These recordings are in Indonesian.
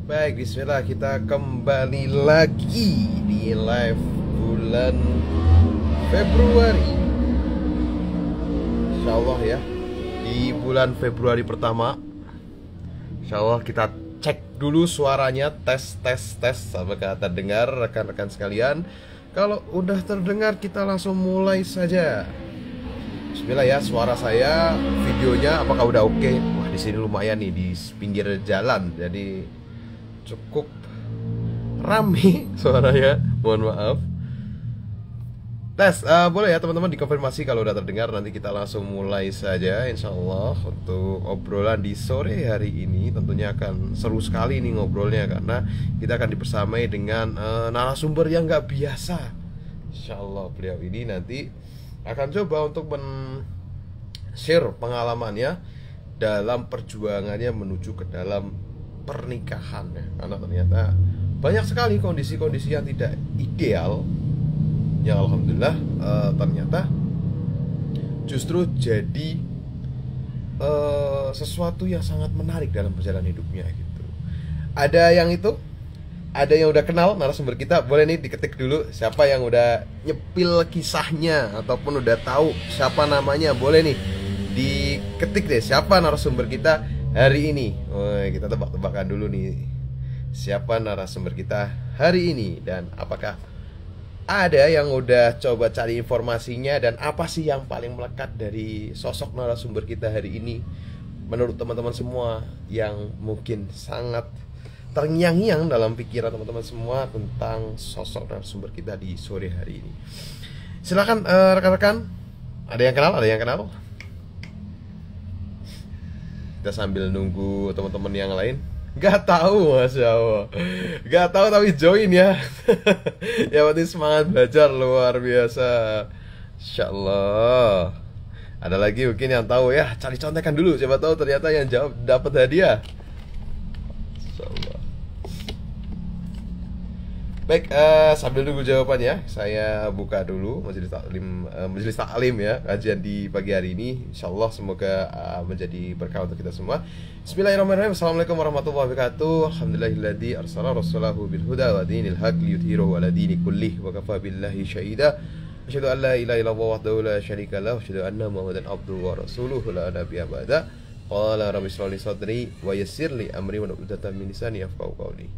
Baik, bismillah, kita kembali lagi di live bulan Februari. Insya Allah ya, di bulan Februari pertama, Insya Allah kita cek dulu suaranya, tes apakah terdengar rekan-rekan sekalian. Kalau udah terdengar, kita langsung mulai saja. Bismillah ya, suara saya, videonya apakah udah oke? Wah, di sini lumayan nih, di pinggir jalan, jadi cukup rame suaranya, mohon maaf. Tes, boleh ya teman-teman dikonfirmasi kalau udah terdengar. Nanti kita langsung mulai saja insya Allah untuk obrolan di sore hari ini. Tentunya akan seru sekali nih ngobrolnya, karena kita akan dibersamai dengan narasumber yang nggak biasa. Insya Allah beliau ini nanti akan coba untuk men-share pengalamannya dalam perjuangannya menuju ke dalam pernikahan ya. Karena ternyata banyak sekali kondisi-kondisi yang tidak ideal, ya alhamdulillah ternyata justru jadi sesuatu yang sangat menarik dalam perjalanan hidupnya gitu. Ada yang yang udah kenal narasumber kita, boleh nih diketik dulu siapa yang udah nyepil kisahnya ataupun udah tahu siapa namanya, boleh nih diketik deh siapa narasumber kita hari ini. Kita tebak-tebakan dulu nih siapa narasumber kita hari ini, dan apakah ada yang udah coba cari informasinya, dan apa sih yang paling melekat dari sosok narasumber kita hari ini menurut teman-teman semua yang mungkin sangat terngiang-ngiang dalam pikiran teman-teman semua tentang sosok narasumber kita di sore hari ini. Silakan rekan-rekan, ada yang kenal? Kita sambil nunggu teman-teman yang lain. Gak tahu, Masya Allah. Gak tahu tapi join ya. Ya penting semangat belajar luar biasa. Insya Allah. Ada lagi mungkin yang tahu ya, cari contekan dulu. Siapa tahu ternyata yang jawab dapat hadiah. Insya Allah. Baik, sambil nunggu jawabannya, saya buka dulu majelis taklim ya, kajian di pagi hari ini. Insyaallah semoga menjadi berkah untuk kita semua. Bismillahirrahmanirrahim. Assalamualaikum warahmatullahi wabarakatuh. Alhamdulillahilladzi arsala rasulahu bil huda wa dinil haq liyudhhirahu 'ala dini kullih wa kafa billahi syahida. Asyhadu an la ilaha illallah wahdahu la syarika lahu wa asyhadu anna muhammadan abduhu wa rasuluhu la nabiyya ba'da. Qala rabbi shrah li sadri wa yassir li amri wa hlul 'uqdatam min lisani yafqahu qawli.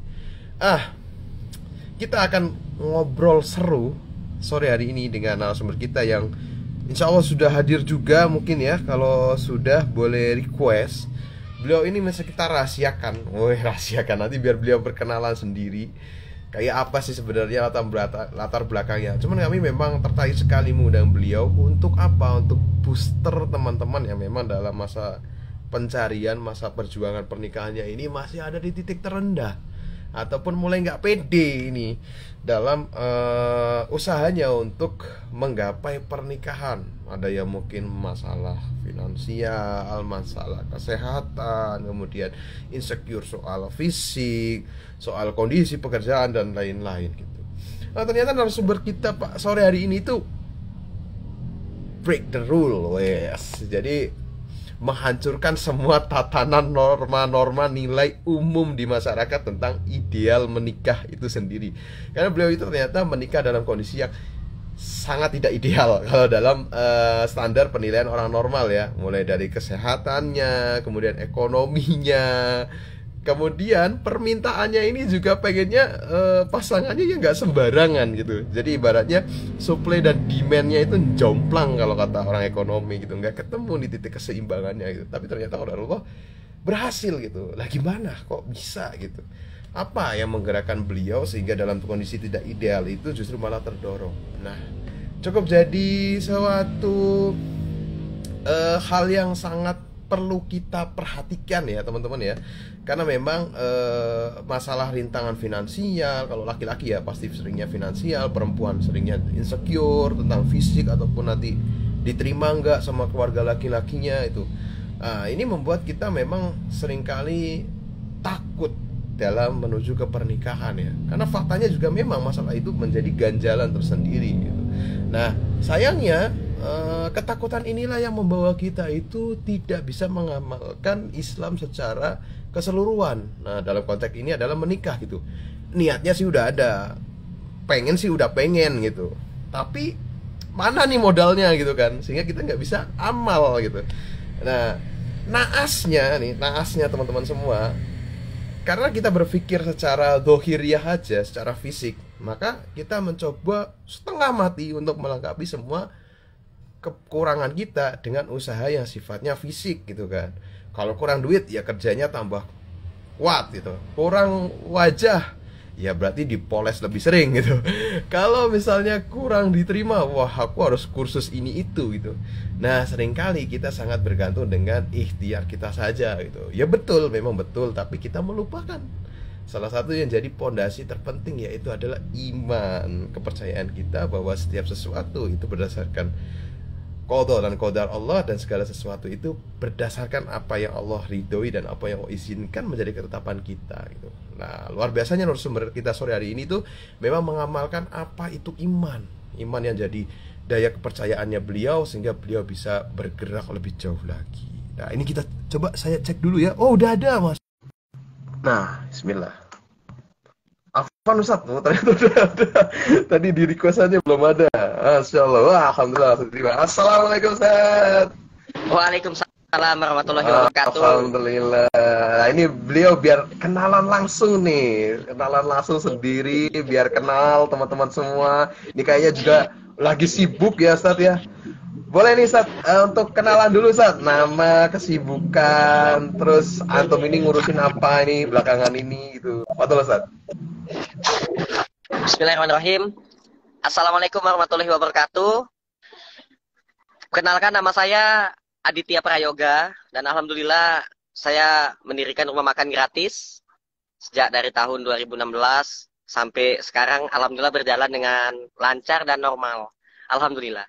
Kita akan ngobrol seru sore hari ini dengan narasumber kita yang insya Allah sudah hadir juga. Mungkin ya, kalau sudah boleh request. Beliau ini masih kita rahasiakan. Rahasiakan nanti biar beliau berkenalan sendiri. Kayak apa sih sebenarnya latar belakangnya. Cuman kami memang tertarik sekali mengundang beliau. Untuk apa? Untuk booster teman-teman yang memang dalam masa pencarian, masa perjuangan pernikahannya ini masih ada di titik terendah, ataupun mulai nggak pede ini dalam usahanya untuk menggapai pernikahan. Ada yang mungkin masalah finansial, masalah kesehatan, kemudian insecure soal fisik, soal kondisi pekerjaan dan lain-lain gitu. Nah, ternyata narasumber kita Pak sore hari ini tuh break the rule, yes. Jadi menghancurkan semua tatanan norma-norma nilai umum di masyarakat tentang ideal menikah itu sendiri. Karena beliau itu ternyata menikah dalam kondisi yang sangat tidak ideal kalau dalam standar penilaian orang normal ya. Mulai dari kesehatannya, kemudian ekonominya, kemudian permintaannya ini juga pengennya pasangannya ya nggak sembarangan gitu. Jadi ibaratnya supply dan demand-nya itu jomplang kalau kata orang ekonomi gitu, nggak ketemu di titik keseimbangannya gitu. Tapi ternyata Allah berhasil gitu. Lah gimana kok bisa gitu? Apa yang menggerakkan beliau sehingga dalam kondisi tidak ideal itu justru malah terdorong? Nah, cukup jadi suatu hal yang sangat perlu kita perhatikan ya teman-teman ya. Karena memang masalah rintangan finansial, kalau laki-laki ya pasti seringnya finansial, perempuan seringnya insecure tentang fisik ataupun nanti diterima nggak sama keluarga laki-lakinya itu. Nah, ini membuat kita memang seringkali takut dalam menuju ke pernikahan ya. Karena faktanya juga memang masalah itu menjadi ganjalan tersendiri gitu. Nah, sayangnya ketakutan inilah yang membawa kita itu tidak bisa mengamalkan Islam secara keseluruhan. Nah, dalam konteks ini adalah menikah gitu. Niatnya sih udah ada, pengen sih udah pengen gitu, tapi mana nih modalnya gitu kan, sehingga kita nggak bisa amal gitu. Nah, naasnya teman-teman semua, karena kita berpikir secara dohiriah aja, secara fisik, maka kita mencoba setengah mati untuk melengkapi semua kekurangan kita dengan usaha yang sifatnya fisik gitu kan. Kalau kurang duit ya kerjanya tambah kuat gitu. Kurang wajah ya berarti dipoles lebih sering gitu. Kalau misalnya kurang diterima, wah aku harus kursus ini itu gitu. Nah, seringkali kita sangat bergantung dengan ikhtiar kita saja gitu. Ya betul, memang betul, tapi kita melupakan salah satu yang jadi pondasi terpenting, yaitu adalah iman, kepercayaan kita bahwa setiap sesuatu itu berdasarkan qada dan qadar Allah, dan segala sesuatu itu berdasarkan apa yang Allah ridhoi dan apa yang Allah izinkan menjadi ketetapan kita gitu. Nah, luar biasanya narasumber kita sore hari ini tuh memang mengamalkan apa itu iman. Iman yang jadi daya kepercayaannya beliau sehingga beliau bisa bergerak lebih jauh lagi. Nah, ini kita coba saya cek dulu ya. Oh, udah ada, Mas. Nah, bismillah. Afwan Ustaz, oh, ternyata udah ada. Tadi di request aja belum ada. Masya Allah, wah, alhamdulillah. Assalamualaikum Ustaz. Waalaikumsalam warahmatullahi wabarakatuh. Alhamdulillah. Nah, ini beliau biar kenalan langsung nih, kenalan langsung sendiri, biar kenal teman-teman semua. Ini kayaknya juga lagi sibuk ya Ustaz ya. Boleh nih Ustaz, untuk kenalan dulu Ustaz, nama, kesibukan, terus antum ini ngurusin apa nih belakangan ini gitu. Betul Ustaz. Bismillahirrahmanirrahim. Assalamualaikum warahmatullahi wabarakatuh. Kenalkan, nama saya Aditya Prayoga, dan alhamdulillah saya mendirikan rumah makan gratis sejak dari tahun 2016 sampai sekarang. Alhamdulillah berjalan dengan lancar dan normal. Alhamdulillah.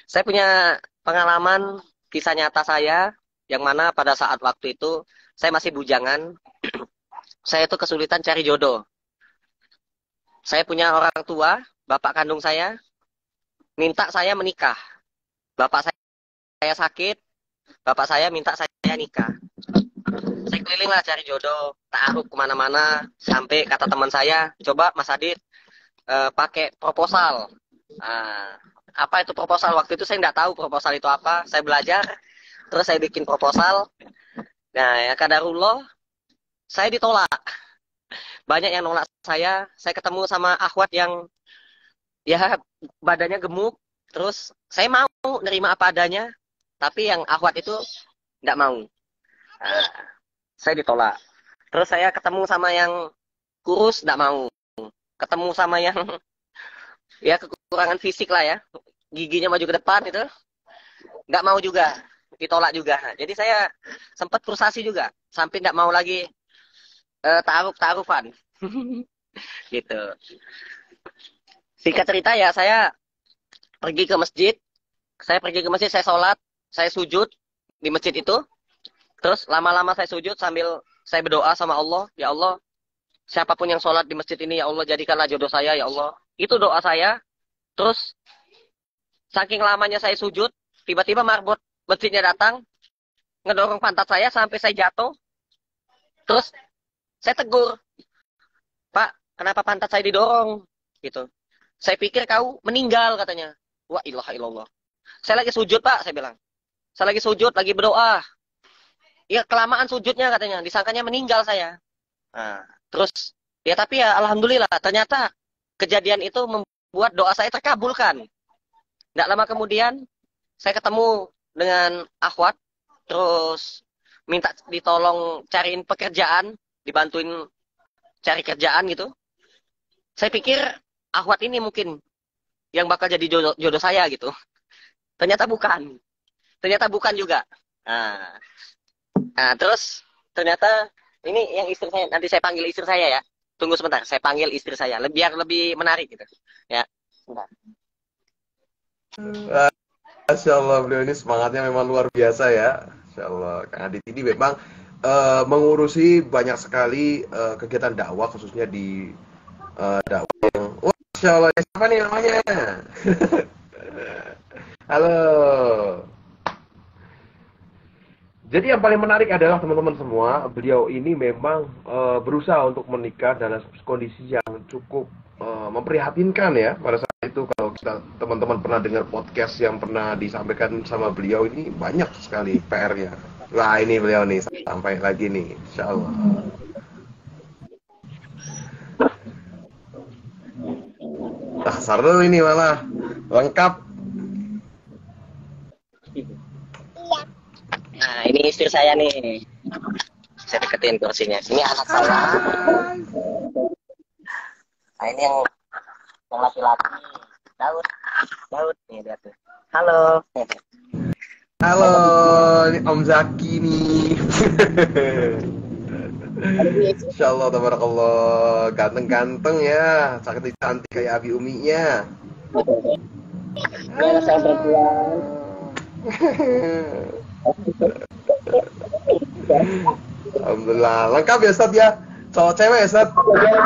Saya punya pengalaman kisah nyata saya, yang mana pada saat waktu itu saya masih bujangan. Saya itu kesulitan cari jodoh. Saya punya orang tua, bapak kandung saya, minta saya menikah. Bapak saya sakit, bapak saya minta saya nikah. Saya keliling lah cari jodoh, ta'aruf kemana-mana, sampai kata teman saya, coba Mas Adit pakai proposal. Apa itu proposal? Waktu itu saya nggak tahu proposal itu apa. Saya belajar, terus saya bikin proposal. Nah, ya kadarullah, saya ditolak. Banyak yang nolak saya. Saya ketemu sama akhwat yang ya badannya gemuk. Terus saya mau nerima apa adanya, tapi yang akhwat itu nggak mau. Nah, saya ditolak. Terus saya ketemu sama yang kurus, nggak mau. Ketemu sama yang ya kekurangan fisik lah ya, giginya maju ke depan itu, nggak mau juga, ditolak juga. Jadi saya sempat frustasi juga, sampai nggak mau lagi ta'aruf-ta'arufan. Gitu. Singkat cerita ya, saya pergi ke masjid, saya sholat, saya sujud di masjid itu. Terus lama-lama saya sujud sambil saya berdoa sama Allah, ya Allah, siapapun yang sholat di masjid ini, ya Allah, jadikanlah jodoh saya, ya Allah. Itu doa saya. Terus saking lamanya saya sujud, tiba-tiba marbot masjidnya datang, ngedorong pantat saya sampai saya jatuh. Terus saya tegur, Pak, kenapa pantat saya didorong? Gitu. Saya pikir kau meninggal, katanya. Wa ilaha illallah. Saya lagi sujud, Pak, saya bilang. Saya lagi sujud, lagi berdoa. Ya kelamaan sujudnya, katanya. Disangkanya meninggal saya. Nah, terus ya tapi ya alhamdulillah, ternyata kejadian itu membuat doa saya terkabulkan. Nggak lama kemudian saya ketemu dengan akhwat, terus minta ditolong cariin pekerjaan, dibantuin cari kerjaan gitu. Saya pikir akhwat ini mungkin yang bakal jadi jodoh saya gitu. Ternyata bukan. Ternyata bukan juga. Nah, terus ternyata ini yang istri saya, nanti saya panggil istri saya ya. Tunggu sebentar, saya panggil istri saya, biar lebih menarik gitu. Ya, sebentar. Masya Allah, beliau ini semangatnya memang luar biasa ya. Masya Allah, Kang Adit ini memang mengurusi banyak sekali kegiatan dakwah, khususnya di dakwah yang, Masya Allah, siapa nih namanya? Halo. Jadi yang paling menarik adalah teman-teman semua, beliau ini memang berusaha untuk menikah dalam kondisi yang cukup memprihatinkan ya pada saat itu. Kalau kita teman-teman pernah dengar podcast yang pernah disampaikan sama beliau, ini banyak sekali PR-nya. Lah ini beliau nih sampai lagi nih, insya Allah. Ah, seru ini malah lengkap. Nah, ini istri saya nih. Saya deketin kursinya. Ini anak saya. Nah, ini yang laki-laki. Daud. Daud nih dia tuh. Halo. Halo, ini Om Zaki nih. Insya Allah, tabarakallah, ganteng-ganteng ya, cantik-cantik kayak Abi Uminya. Ini anak saya perempuan. Alhamdulillah, lengkap ya Ustaz ya, cowok cewek ya Ustaz. Ya,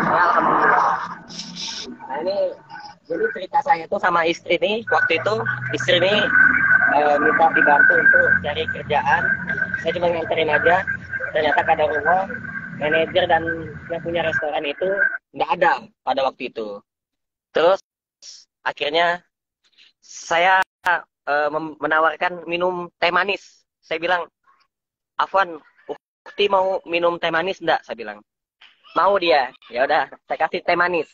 alhamdulillah. Nah, ini jadi cerita saya tuh sama istri nih. Waktu itu istri nih minta dibantu untuk cari kerjaan. Saya cuma nganterin aja. Ternyata kadarullah manajer dan yang punya restoran itu nggak ada pada waktu itu. Terus akhirnya saya menawarkan minum teh manis. Saya bilang, Afwan, Ukti mau minum teh manis enggak? Saya bilang. Mau dia. Ya udah, saya kasih teh manis.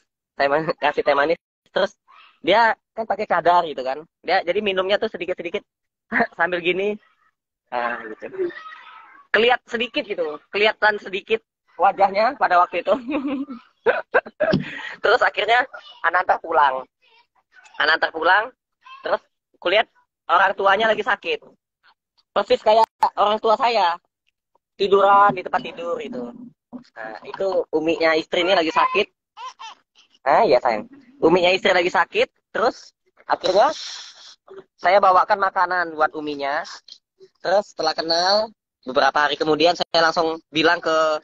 Kasih teh manis. Terus dia kan pakai cadar gitu kan. Dia jadi minumnya tuh sedikit-sedikit sambil gini. Nah, gitu. Kelihatan sedikit wajahnya pada waktu itu. Terus akhirnya anak antar pulang, terus kulihat orang tuanya lagi sakit, persis kayak orang tua saya tiduran di tempat tidur itu. Nah, itu uminya istri ini lagi sakit. Iya sayang, uminya istri lagi sakit. Terus akhirnya saya bawakan makanan buat uminya. Terus setelah kenal beberapa hari kemudian saya langsung bilang ke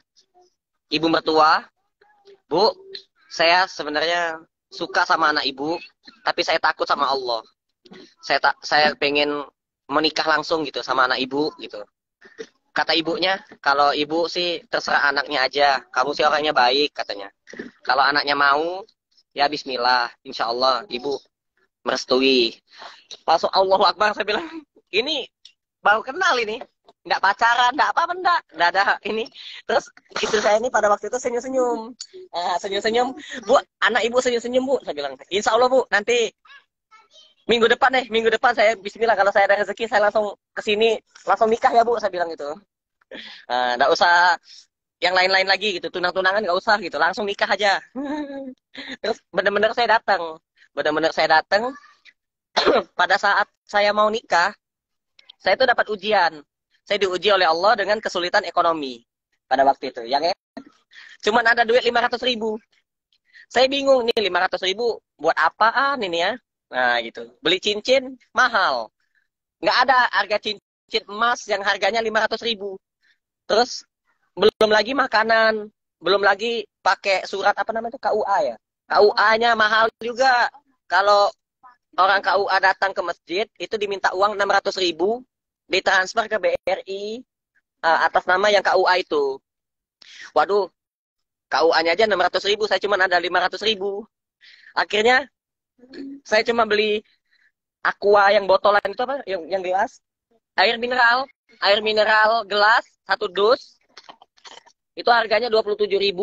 ibu mertua, Bu, saya sebenarnya suka sama anak ibu, tapi saya takut sama Allah. Saya pengen menikah langsung gitu sama anak ibu gitu. Kata ibunya, kalau ibu sih terserah anaknya aja, kamu sih orangnya baik katanya. Kalau anaknya mau, ya Bismillah, insya Allah ibu merestui. Langsung Allahu Akbar, saya bilang, ini baru kenal ini, nggak pacaran, nggak apa-apa, nggak ada ini. Terus istri saya ini pada waktu itu senyum-senyum, senyum-senyum, Bu, anak ibu senyum-senyum Bu, saya bilang, insya Allah Bu, nanti minggu depan saya Bismillah kalau saya ada rezeki saya langsung kesini, langsung nikah ya Bu, saya bilang gitu. Nggak usah yang lain-lain lagi gitu, tunang-tunangan nggak usah gitu, langsung nikah aja. Terus benar-benar saya datang. Pada saat saya mau nikah, saya itu dapat ujian. Saya diuji oleh Allah dengan kesulitan ekonomi pada waktu itu. Yang cuman ada duit 500.000. Saya bingung nih, 500.000 buat apaan ini ya? Nah gitu. Beli cincin mahal. Nggak ada harga cincin emas yang harganya 500.000. Terus belum lagi makanan, belum lagi pakai surat apa namanya itu KUA ya. KUA-nya mahal juga. Kalau orang KUA datang ke masjid itu diminta uang 600.000, ditransfer ke BRI atas nama yang KUA itu. Waduh, KUA-nya aja 600.000, saya cuma ada 500.000. Akhirnya saya cuma beli Aqua yang botolan itu apa? Yang gelas. Air mineral gelas 1 dus. Itu harganya 27.000.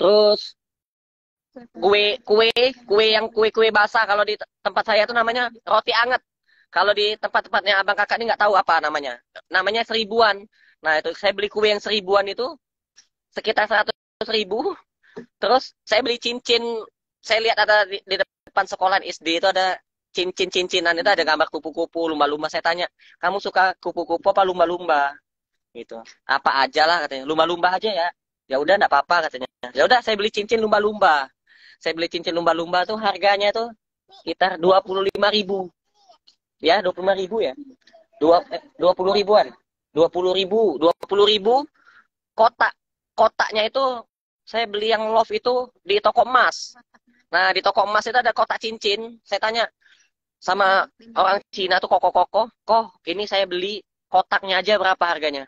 Terus kue basah kalau di tempat saya itu namanya roti anget. Kalau di tempat-tempatnya abang kakak ini nggak tahu apa namanya. Namanya 1.000-an. Nah itu saya beli kue yang 1.000-an itu sekitar 100.000. Terus saya beli cincin. Saya lihat ada di depan sekolah SD itu ada cincinan itu ada gambar kupu-kupu, lumba-lumba. Saya tanya, kamu suka kupu-kupu apa lumba-lumba? Gitu. Apa aja lah katanya. Lumba-lumba aja ya. Ya udah enggak apa-apa katanya. Ya udah saya beli cincin lumba-lumba. Saya beli cincin lumba-lumba tuh harganya tuh sekitar 25.000. Ya, 25.000 ya. 20 ribuan. 20.000 kotak. Kotaknya itu saya beli yang love itu di toko emas. Nah, di toko emas itu ada kotak cincin. Saya tanya, sama orang Cina tuh koko-koko, kok ini saya beli kotaknya aja berapa harganya?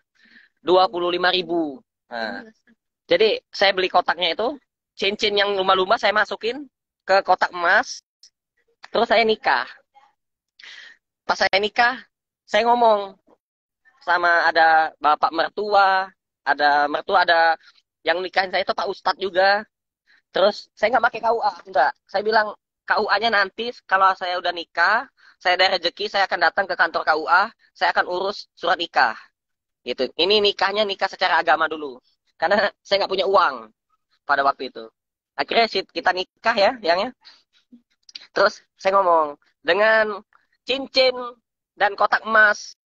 25.000. Nah, jadi saya beli kotaknya itu, cincin yang lumba-lumba saya masukin ke kotak emas, terus saya nikah. Pas saya nikah, saya ngomong sama ada bapak mertua, ada yang nikahin saya itu Pak Ustadz juga. Terus saya nggak pakai KUA, enggak. Saya bilang KUA-nya nanti kalau saya udah nikah, saya ada rezeki, saya akan datang ke kantor KUA, saya akan urus surat nikah. Gitu. Ini nikahnya nikah secara agama dulu. Karena saya nggak punya uang pada waktu itu. Akhirnya kita nikah ya, yang ya. Terus saya ngomong, dengan cincin dan kotak emas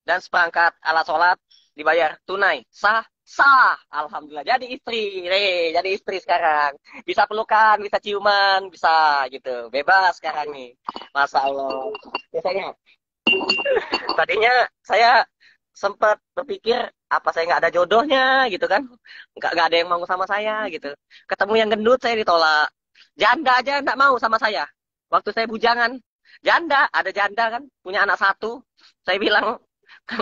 dan seperangkat alat sholat dibayar tunai, sah, sah. Alhamdulillah, jadi istri, jadi istri sekarang. Bisa pelukan, bisa ciuman, bisa gitu. Bebas sekarang nih. Masya Allah. Biasanya, tadinya saya sempat berpikir apa saya nggak ada jodohnya gitu kan, nggak ada yang mau sama saya gitu. Ketemu yang gendut saya ditolak, janda aja nggak mau sama saya. Waktu saya bujangan, ada janda kan, punya anak satu. Saya bilang,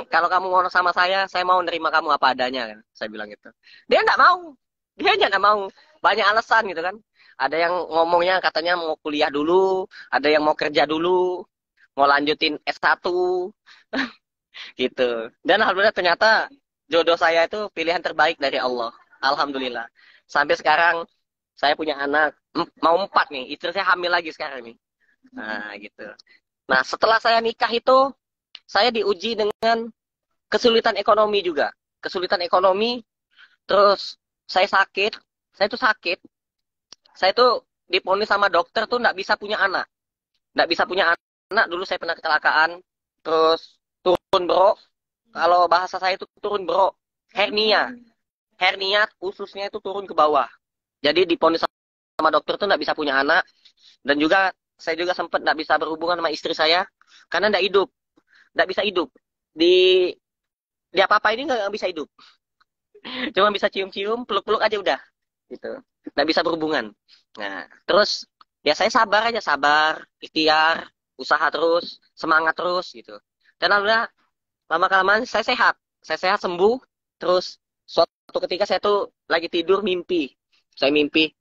kalau kamu mau sama saya mau nerima kamu apa adanya kan. Saya bilang gitu. Dia nggak mau, dia aja nggak mau. Banyak alasan gitu kan. Ada yang ngomongnya katanya mau kuliah dulu, ada yang mau kerja dulu, mau lanjutin S1 gitu. Dan alhamdulillah ternyata jodoh saya itu pilihan terbaik dari Allah. Alhamdulillah. Sampai sekarang saya punya anak, mau 4 nih. Istri saya hamil lagi sekarang nih. Nah gitu. Nah setelah saya nikah itu, saya diuji dengan kesulitan ekonomi juga. Kesulitan ekonomi, terus saya sakit. Saya tuh sakit. Saya tuh diponis sama dokter tuh nggak bisa punya anak. Nggak bisa punya anak. Dulu saya pernah kecelakaan. Terus turun bro. Kalau bahasa saya itu turun bro. Hernia. Hernia ususnya itu turun ke bawah. Jadi diponis sama dokter tuh nggak bisa punya anak. Dan juga saya juga sempat nggak bisa berhubungan sama istri saya. Karena nggak hidup. Nggak bisa hidup. Di apa-apa ini nggak bisa hidup. Cuma bisa cium-cium, peluk-peluk aja udah. Gitu. Nggak bisa berhubungan. Nah, terus ya saya sabar aja, sabar, ikhtiar, usaha terus, semangat terus gitu. Dan alhamdulillah lama-kelamaan saya sehat. Saya sehat sembuh. Terus suatu ketika saya tuh lagi tidur mimpi. Saya mimpi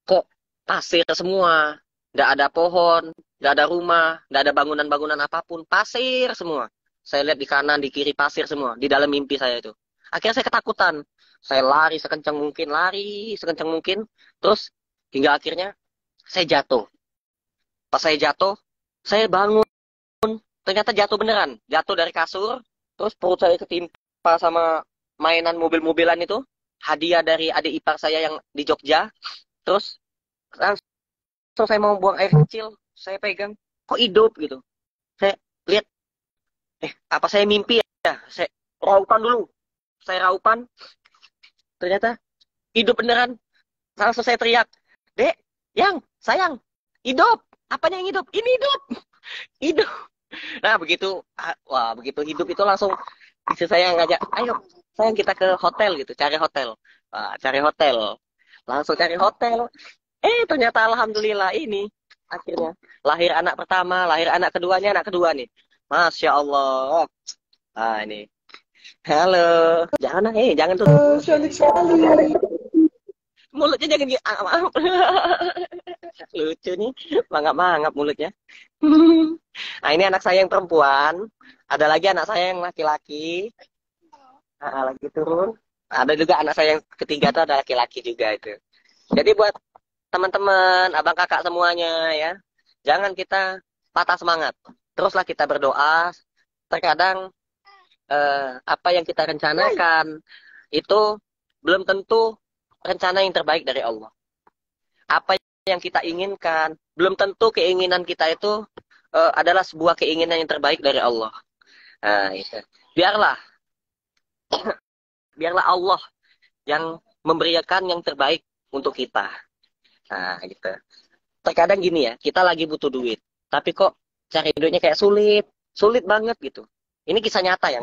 kok pasir semua. Nggak ada pohon, nggak ada rumah, nggak ada bangunan-bangunan apapun. Pasir semua. Saya lihat di kanan, di kiri pasir semua. Di dalam mimpi saya itu. Akhirnya saya ketakutan. Saya lari sekencang mungkin. Terus hingga akhirnya saya jatuh. Pas saya jatuh, saya bangun. Ternyata jatuh beneran. Jatuh dari kasur. Terus perut saya ketimpa sama mainan mobil-mobilan itu. Hadiah dari adik ipar saya yang di Jogja. Terus langsung saya mau buang air kecil. Saya pegang. Kok hidup gitu. Saya lihat. Apa saya mimpi ya? Saya raupan dulu. Saya raupan. Ternyata hidup beneran. Langsung saya teriak. Dek, yang, sayang, hidup. Apanya yang hidup? Ini hidup. Hidup. Nah, begitu hidup itu langsung istri saya ngajak, ayo, sayang kita ke hotel gitu, cari hotel. Cari hotel. Langsung cari hotel. Ternyata alhamdulillah ini akhirnya lahir anak pertama, lahir anak keduanya, anak kedua nih. Masya Allah. Ini. Halo. Jangan tuh. Cantik sekali. Mulutnya jangan gitu. Maaf. Lucu nih. Mangap-mangap mulutnya. Nah, ini anak saya yang perempuan. Ada lagi anak saya yang laki-laki. Lagi turun. Ada juga anak saya yang ketiga tuh ada laki-laki juga itu. Jadi buat teman-teman, abang kakak semuanya ya. Jangan kita patah semangat. Teruslah kita berdoa. Terkadang apa yang kita rencanakan itu belum tentu rencana yang terbaik dari Allah. Apa yang kita inginkan belum tentu keinginan kita itu adalah sebuah keinginan yang terbaik dari Allah. Nah, itu. Biarlah Allah yang memberikan yang terbaik untuk kita. Nah, gitu. Terkadang gini ya, kita lagi butuh duit, tapi kok cari duitnya kayak sulit banget gitu. Ini kisah nyata ya,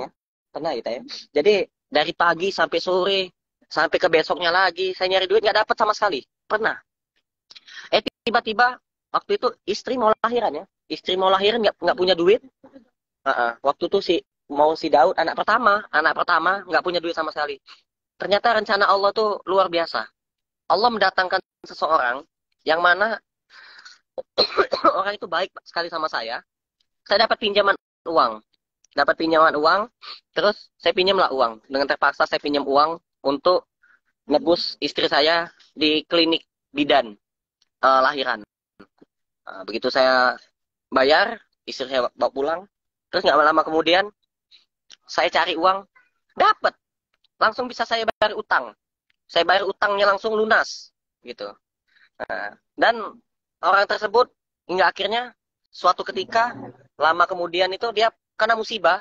pernah kita ya. Jadi dari pagi sampai sore, sampai ke besoknya lagi, saya nyari duit nggak dapat sama sekali. Pernah. Tiba-tiba waktu itu istri mau lahiran ya. istri mau lahirin nggak punya duit. Waktu itu si Daud anak pertama nggak punya duit sama sekali. Ternyata rencana Allah tuh luar biasa. Allah mendatangkan seseorang yang mana orang itu baik sekali sama saya. Saya dapat pinjaman uang. Terus saya pinjamlah uang. Dengan terpaksa saya pinjam uang untuk nebus istri saya di klinik bidan lahiran. Begitu saya bayar, istri saya bawa pulang. Terus nggak lama kemudian, saya cari uang, dapat. Langsung bisa saya bayar utang. Saya bayar utangnya langsung lunas. Gitu. Dan orang tersebut, hingga akhirnya, suatu ketika, lama kemudian itu dia kena musibah.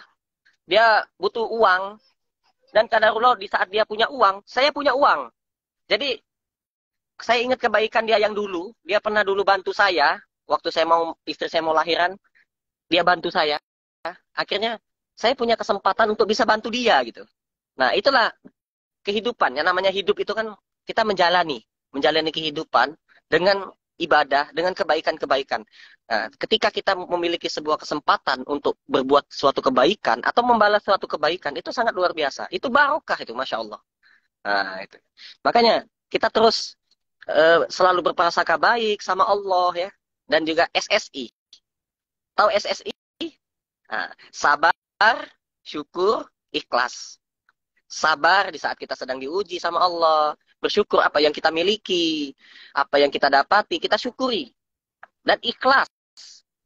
Dia butuh uang. Dan kadarullah di saat dia punya uang, saya punya uang. Jadi, saya ingat kebaikan dia yang dulu. Dia pernah dulu bantu saya. Waktu istri saya mau lahiran, dia bantu saya. Akhirnya, saya punya kesempatan untuk bisa bantu dia gitu. Nah, itulah kehidupan. Yang namanya hidup itu kan kita menjalani kehidupan dengan ibadah, dengan kebaikan-kebaikan. Nah, ketika kita memiliki sebuah kesempatan untuk berbuat suatu kebaikan atau membalas suatu kebaikan, itu sangat luar biasa. Itu barokah itu, Masya Allah. Nah, itu. Makanya kita terus selalu berprasangka baik sama Allah ya. Dan juga SSI. Tahu SSI? Nah, sabar, syukur, ikhlas. Sabar di saat kita sedang diuji sama Allah. Bersyukur apa yang kita miliki. Apa yang kita dapati, kita syukuri. Dan ikhlas.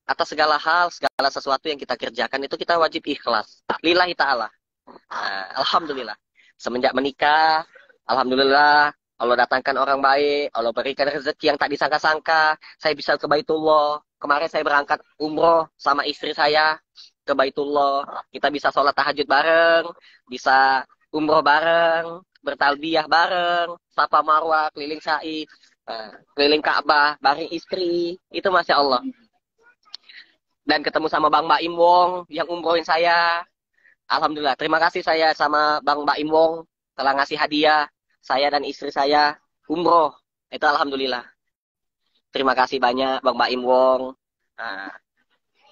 Atas segala hal, segala sesuatu yang kita kerjakan, itu kita wajib ikhlas. Lillahi ta'ala. Nah, alhamdulillah. Semenjak menikah, alhamdulillah, Allah datangkan orang baik, Allah berikan rezeki yang tak disangka-sangka. Saya bisa ke Baitullah. Kemarin saya berangkat umroh sama istri saya ke Baitullah. Kita bisa sholat tahajud bareng, bisa umroh bareng, bertalbiyah bareng, safa marwah, keliling sa'i, keliling Ka'bah, bareng istri. Itu Masya Allah. Dan ketemu sama Bang Baim Wong yang umrohin saya. Alhamdulillah. Terima kasih saya sama Bang Baim Wong telah ngasih hadiah saya dan istri saya umroh. Itu alhamdulillah. Terima kasih banyak Bang Baim Wong. Nah,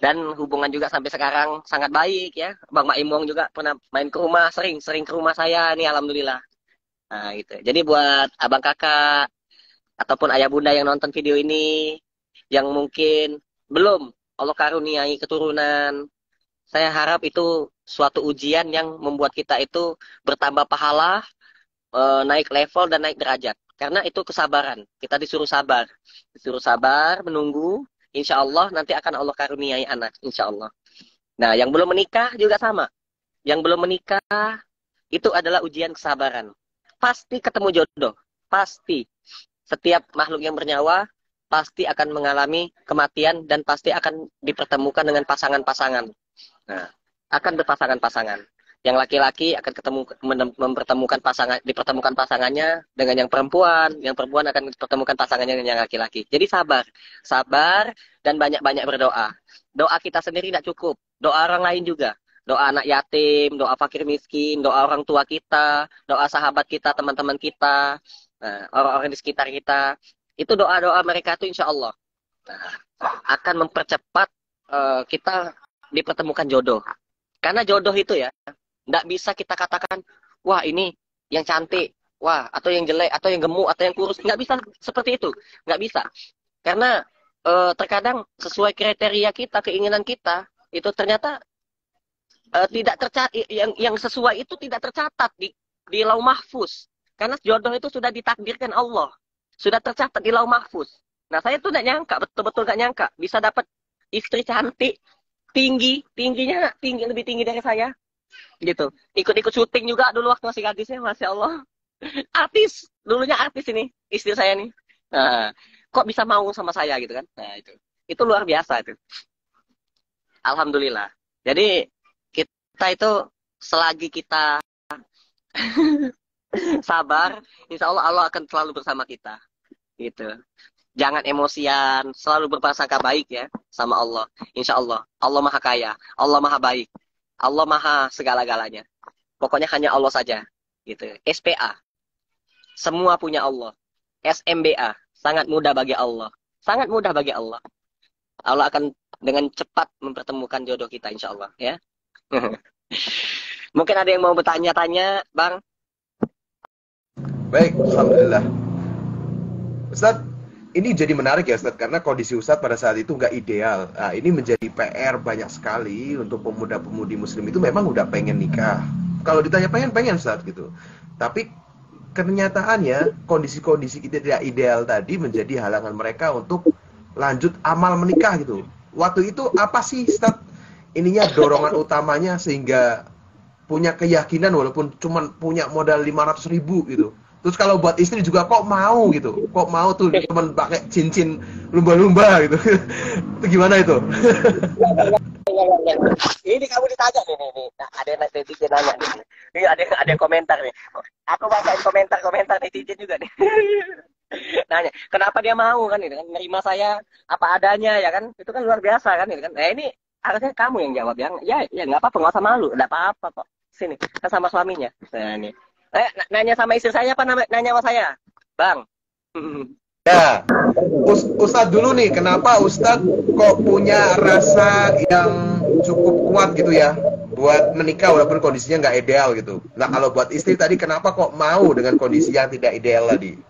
dan hubungan juga sampai sekarang sangat baik ya. Bang Baim Wong juga pernah main ke rumah, sering ke rumah saya nih alhamdulillah. Nah, gitu. Jadi buat abang kakak ataupun ayah bunda yang nonton video ini yang mungkin belum Allah karuniai keturunan, saya harap itu suatu ujian yang membuat kita itu bertambah pahala, naik level dan naik derajat. Karena itu kesabaran. Kita disuruh sabar. Disuruh sabar, menunggu. Insya Allah nanti akan Allah karuniai anak. Insya Allah. Nah, yang belum menikah juga sama. Yang belum menikah, itu adalah ujian kesabaran. Pasti ketemu jodoh. Pasti. Setiap makhluk yang bernyawa, pasti akan mengalami kematian dan pasti akan dipertemukan dengan pasangan-pasangan. Nah, akan berpasangan-pasangan. Yang laki-laki akan dipertemukan pasangannya dengan yang perempuan akan dipertemukan pasangannya dengan yang laki-laki. Jadi sabar dan banyak-banyak berdoa. Doa kita sendiri tidak cukup, doa orang lain juga. Doa anak yatim, doa fakir miskin, doa orang tua kita, doa sahabat kita, teman-teman kita, orang-orang di sekitar kita. Itu doa-doa mereka itu insya Allah akan mempercepat kita dipertemukan jodoh. Karena jodoh itu ya, nggak bisa kita katakan, wah ini yang cantik, wah atau yang jelek, atau yang gemuk, atau yang kurus. Nggak bisa seperti itu. Nggak bisa. Karena terkadang sesuai kriteria kita, keinginan kita, itu ternyata tidak tercatat, yang sesuai itu tidak tercatat di Lauh Mahfuz. Karena jodoh itu sudah ditakdirkan Allah. Sudah tercatat di Lauh Mahfuz. Nah saya tuh nggak nyangka, betul-betul nggak nyangka. Bisa dapat istri cantik, tingginya lebih tinggi dari saya. Gitu. Ikut-ikut syuting juga dulu waktu masih gadisnya, Masya Allah. Dulunya artis ini, istri saya nih. Nah, kok bisa mau sama saya gitu kan? Nah, itu luar biasa itu. Alhamdulillah. Jadi kita itu selagi kita sabar, insya Allah Allah akan selalu bersama kita. Gitu. Jangan emosian, selalu berprasangka baik ya sama Allah. Insya Allah. Allah Maha Kaya, Allah Maha Baik. Allah Maha segala-galanya. Pokoknya hanya Allah saja. Gitu. SPA. Semua punya Allah. SMBA. Sangat mudah bagi Allah. Sangat mudah bagi Allah. Allah akan dengan cepat mempertemukan jodoh kita insya Allah ya. Mungkin ada yang mau bertanya-tanya, Bang? Baik, alhamdulillah. Ustadz, ini jadi menarik ya Ustadz, karena kondisi Ustadz pada saat itu nggak ideal. Nah, ini menjadi PR banyak sekali untuk pemuda-pemudi muslim itu memang udah pengen nikah. Kalau ditanya pengen Ustadz gitu. Tapi kenyataannya kondisi-kondisi kita tidak ideal tadi menjadi halangan mereka untuk lanjut amal menikah gitu. Waktu itu apa sih Ustadz ininya dorongan utamanya sehingga punya keyakinan walaupun cuma punya modal 500.000 gitu. Terus kalau buat istri juga kok mau gitu, kok mau tuh teman pakai cincin lumba-lumba gitu. Itu gimana itu? Ini kamu ditanya nih. Nah, ada netizen nanya nih. Ini ada komentar nih. Aku bacain komentar netizen juga nih. Nanya, kenapa dia mau kan ini kan nerima saya apa adanya ya kan? Itu kan luar biasa kan ini kan. Nah, ini harusnya kamu yang jawab ya nggak apa-apa, nggak usah malu, nggak apa-apa kok. Sini, kan sama suaminya. Nah, ini. Nanya sama istri saya apa nanya sama saya? Bang. Ya, Ustadz dulu nih, kenapa Ustadz kok punya rasa yang cukup kuat gitu ya buat menikah walaupun kondisinya nggak ideal gitu. Nah kalau buat istri tadi kenapa kok mau dengan kondisi yang tidak ideal tadi?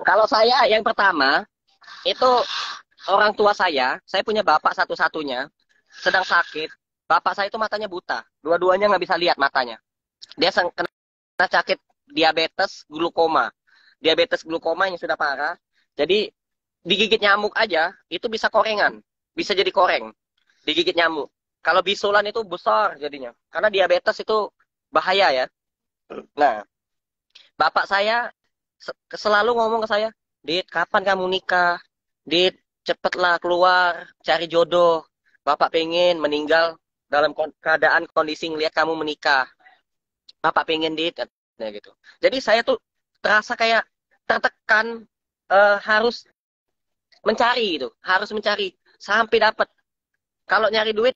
Kalau saya yang pertama itu orang tua saya punya bapak satu-satunya sedang sakit. Bapak saya itu matanya buta, dua-duanya nggak bisa lihat matanya. Dia kena sakit diabetes glukoma yang sudah parah. Jadi digigit nyamuk aja itu bisa korengan, bisa jadi koreng. Digigit nyamuk. Kalau bisulan itu besar jadinya, karena diabetes itu bahaya ya. Nah, bapak saya selalu ngomong ke saya, Dit, kapan kamu nikah? Dit, cepetlah keluar, cari jodoh. Bapak pengen meninggal dalam keadaan kondisi ngeliat kamu menikah. Bapak pengen, Dit, katanya gitu. Jadi saya tuh terasa kayak tertekan, harus mencari gitu, harus mencari sampai dapat. Kalau nyari duit,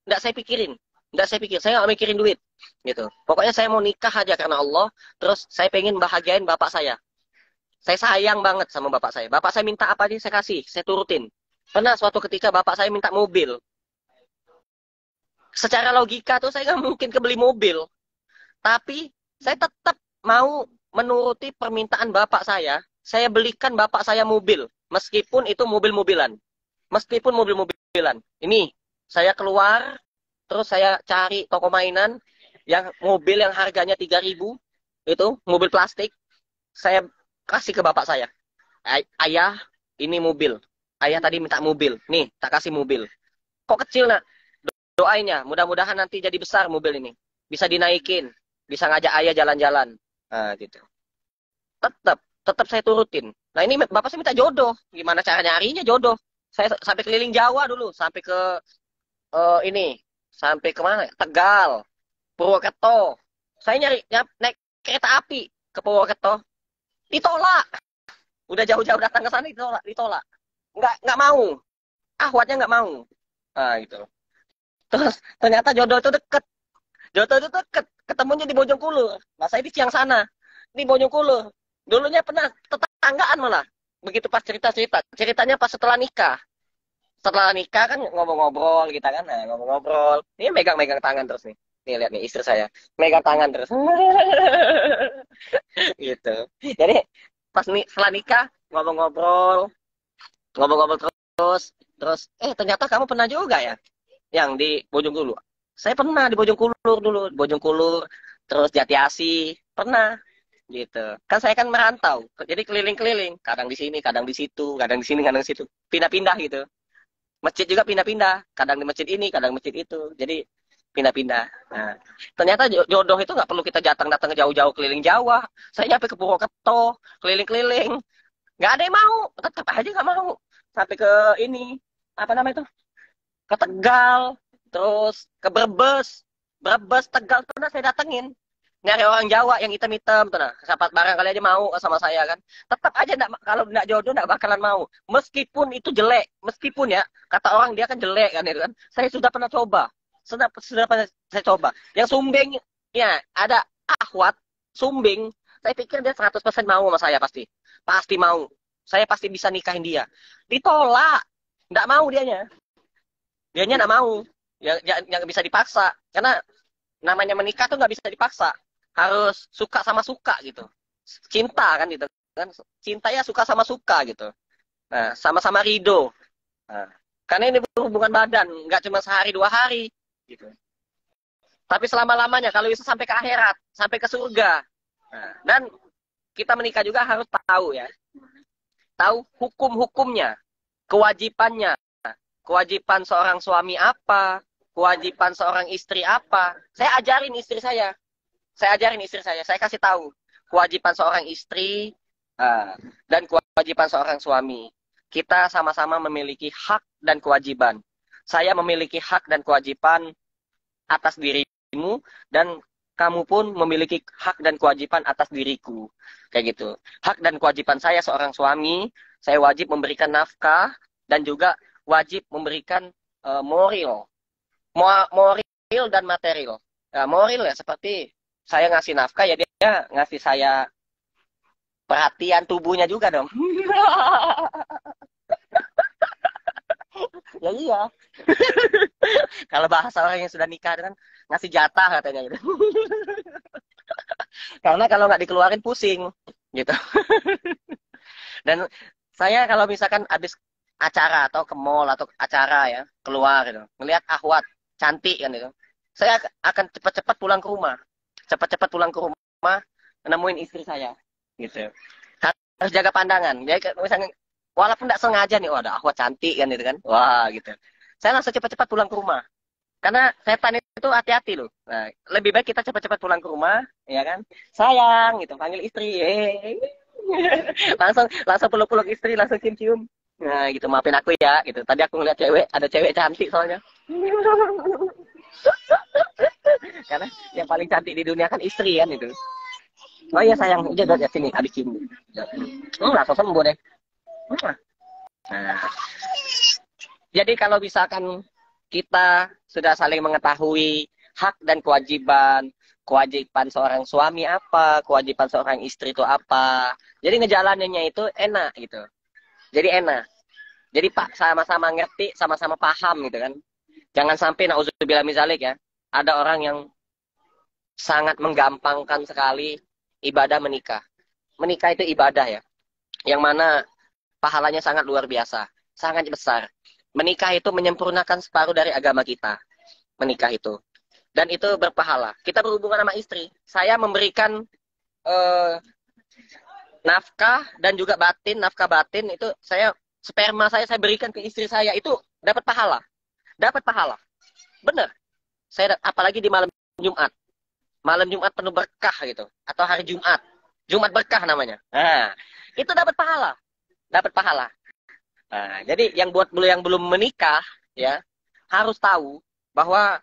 nggak saya pikirin, saya nggak mikirin duit, gitu. Pokoknya saya mau nikah aja karena Allah. Terus saya pengen bahagiain bapak saya. Saya sayang banget sama bapak saya. Bapak saya minta apa aja saya kasih, saya turutin. Pernah suatu ketika bapak saya minta mobil. Secara logika tuh saya nggak mungkin kebeli mobil. Tapi saya tetap mau menuruti permintaan bapak saya. Saya belikan bapak saya mobil. Meskipun itu mobil-mobilan. Meskipun mobil-mobilan. Ini, saya keluar, terus saya cari toko mainan, yang mobil yang harganya 3.000, itu, mobil plastik. Saya kasih ke bapak saya. Ayah, ini mobil. Ayah tadi minta mobil. Nih, tak kasih mobil. Kok kecil, nak? Doainnya, mudah-mudahan nanti jadi besar mobil ini. Bisa dinaikin. Bisa ngajak ayah jalan-jalan. Nah, gitu. Tetap saya turutin. Nah, ini bapak saya minta jodoh. Gimana cara nyarinya jodoh? Saya sampai keliling Jawa dulu. Sampai ke ini. Sampai ke mana? Tegal. Purwokerto. Saya naik kereta api ke Purwokerto. Ditolak. Udah jauh-jauh datang ke sana ditolak. Nggak mau. Ahwatnya nggak mau. Nah, gitu. Terus ternyata jodoh itu deket. Jodoh itu deket. Ketemunya di Bojongkulur. Nah, saya di Ciang sana. Di Bojongkulur. Dulunya pernah tetanggaan malah. Begitu pas cerita-cerita. Ceritanya pas setelah nikah. Setelah nikah kan ngobrol-ngobrol kita kan. Nah, ngobrol-ngobrol. Ini megang-megang tangan terus nih. Nih lihat nih istri saya. Megang tangan terus. Gitu. Jadi pas setelah nikah ngobrol-ngobrol. Ngobrol-ngobrol terus ternyata kamu pernah juga ya yang di Bojongkulur. Saya pernah di Bojongkulur dulu, Bojongkulur, terus Jati Asih, pernah gitu. Kan saya kan merantau, jadi keliling-keliling, kadang di sini, kadang di situ, kadang di sini, kadang di situ, pindah-pindah gitu. Masjid juga pindah-pindah, kadang di masjid ini, kadang masjid itu, jadi pindah-pindah. Nah, ternyata jodoh itu nggak perlu kita datang jauh-jauh keliling Jawa. Saya nyampe ke Purwokerto, keliling-keliling, nggak ada yang mau, tetap aja nggak mau. Sampai ke ini, apa namanya itu? Ke Tegal, terus ke Brebes, Tegal pernah saya datengin. Nyari orang Jawa yang hitam-hitam tuh nah. Sahabat barang kali aja mau sama saya kan. Tetap aja kalau enggak jodoh enggak bakalan mau. Meskipun itu jelek, meskipun ya kata orang dia kan jelek kan itu kan. Saya sudah pernah coba. Sudah pernah saya coba. Yang Sumbing ya ada akhwat Sumbing, saya pikir dia 100% mau sama saya pasti. Pasti mau. Saya pasti bisa nikahin dia. Ditolak. Enggak mau dianya. Dianya nggak mau. Ya, nggak bisa dipaksa. Karena namanya menikah tuh nggak bisa dipaksa. Harus suka sama suka gitu. Cinta kan gitu kan. Cinta ya suka sama suka gitu. Nah, sama-sama ridho. Nah, karena ini berhubungan badan, nggak cuma sehari 2 hari gitu. Tapi selama-lamanya kalau bisa sampai ke akhirat, sampai ke surga. Nah, dan kita menikah juga harus tahu ya, tahu hukum-hukumnya, kewajibannya, kewajiban seorang suami apa, kewajiban seorang istri apa. Saya ajarin istri saya kasih tahu kewajiban seorang istri dan kewajiban seorang suami. Kita sama-sama memiliki hak dan kewajiban. Saya memiliki hak dan kewajiban atas dirimu dan kamu pun memiliki hak dan kewajiban atas diriku. Kayak gitu. Hak dan kewajiban saya seorang suami, saya wajib memberikan nafkah dan juga wajib memberikan moral. Moral dan material. Moral ya seperti saya ngasih nafkah ya dia ngasih saya perhatian tubuhnya juga dong. Ya iya. Kalau bahasa orang yang sudah nikah kan ngasih jatah katanya gitu. Karena kalau nggak dikeluarin pusing gitu. Dan saya kalau misalkan habis acara atau ke mall atau acara ya keluar gitu, ngelihat ahwat cantik kan gitu, saya akan cepat-cepat pulang ke rumah, cepat-cepat pulang ke rumah nemuin istri saya gitu. Harus jaga pandangan. Jadi misalnya walaupun nggak sengaja nih, wah ada ahwat cantik kan gitu kan, wah gitu. Saya langsung cepat-cepat pulang ke rumah. Karena setan itu hati-hati loh. Nah, lebih baik kita cepat-cepat pulang ke rumah, ya kan? Sayang, gitu, panggil istri. Langsung peluk-peluk istri, langsung cium-cium. Nah, gitu, maafin aku ya, gitu. Tadi aku ngeliat cewek, ada cewek cantik soalnya. Karena yang paling cantik di dunia kan istri kan itu. Oh iya sayang, udah lihat sini, habis cium. Langsung sembuh deh. Nah, jadi kalau misalkan kita sudah saling mengetahui hak dan kewajiban, kewajiban seorang suami apa, kewajiban seorang istri itu apa. Jadi ngejalaninnya itu enak gitu. Jadi enak. Jadi Pak sama-sama ngerti, sama-sama paham gitu kan. Jangan sampai nauzubillah minzalik ya. Ada orang yang sangat menggampangkan sekali ibadah menikah. Menikah itu ibadah ya. Yang mana pahalanya sangat luar biasa, sangat besar. Menikah itu menyempurnakan separuh dari agama kita. Menikah itu. Dan itu berpahala. Kita berhubungan sama istri. Saya memberikan nafkah dan juga batin, nafkah batin itu sperma saya berikan ke istri saya itu dapat pahala. Dapat pahala. Benar. Apalagi di malam Jumat. Malam Jumat penuh berkah gitu. Atau hari Jumat. Jumat berkah namanya. Nah, itu dapat pahala. Dapat pahala. Nah, jadi yang belum menikah ya harus tahu bahwa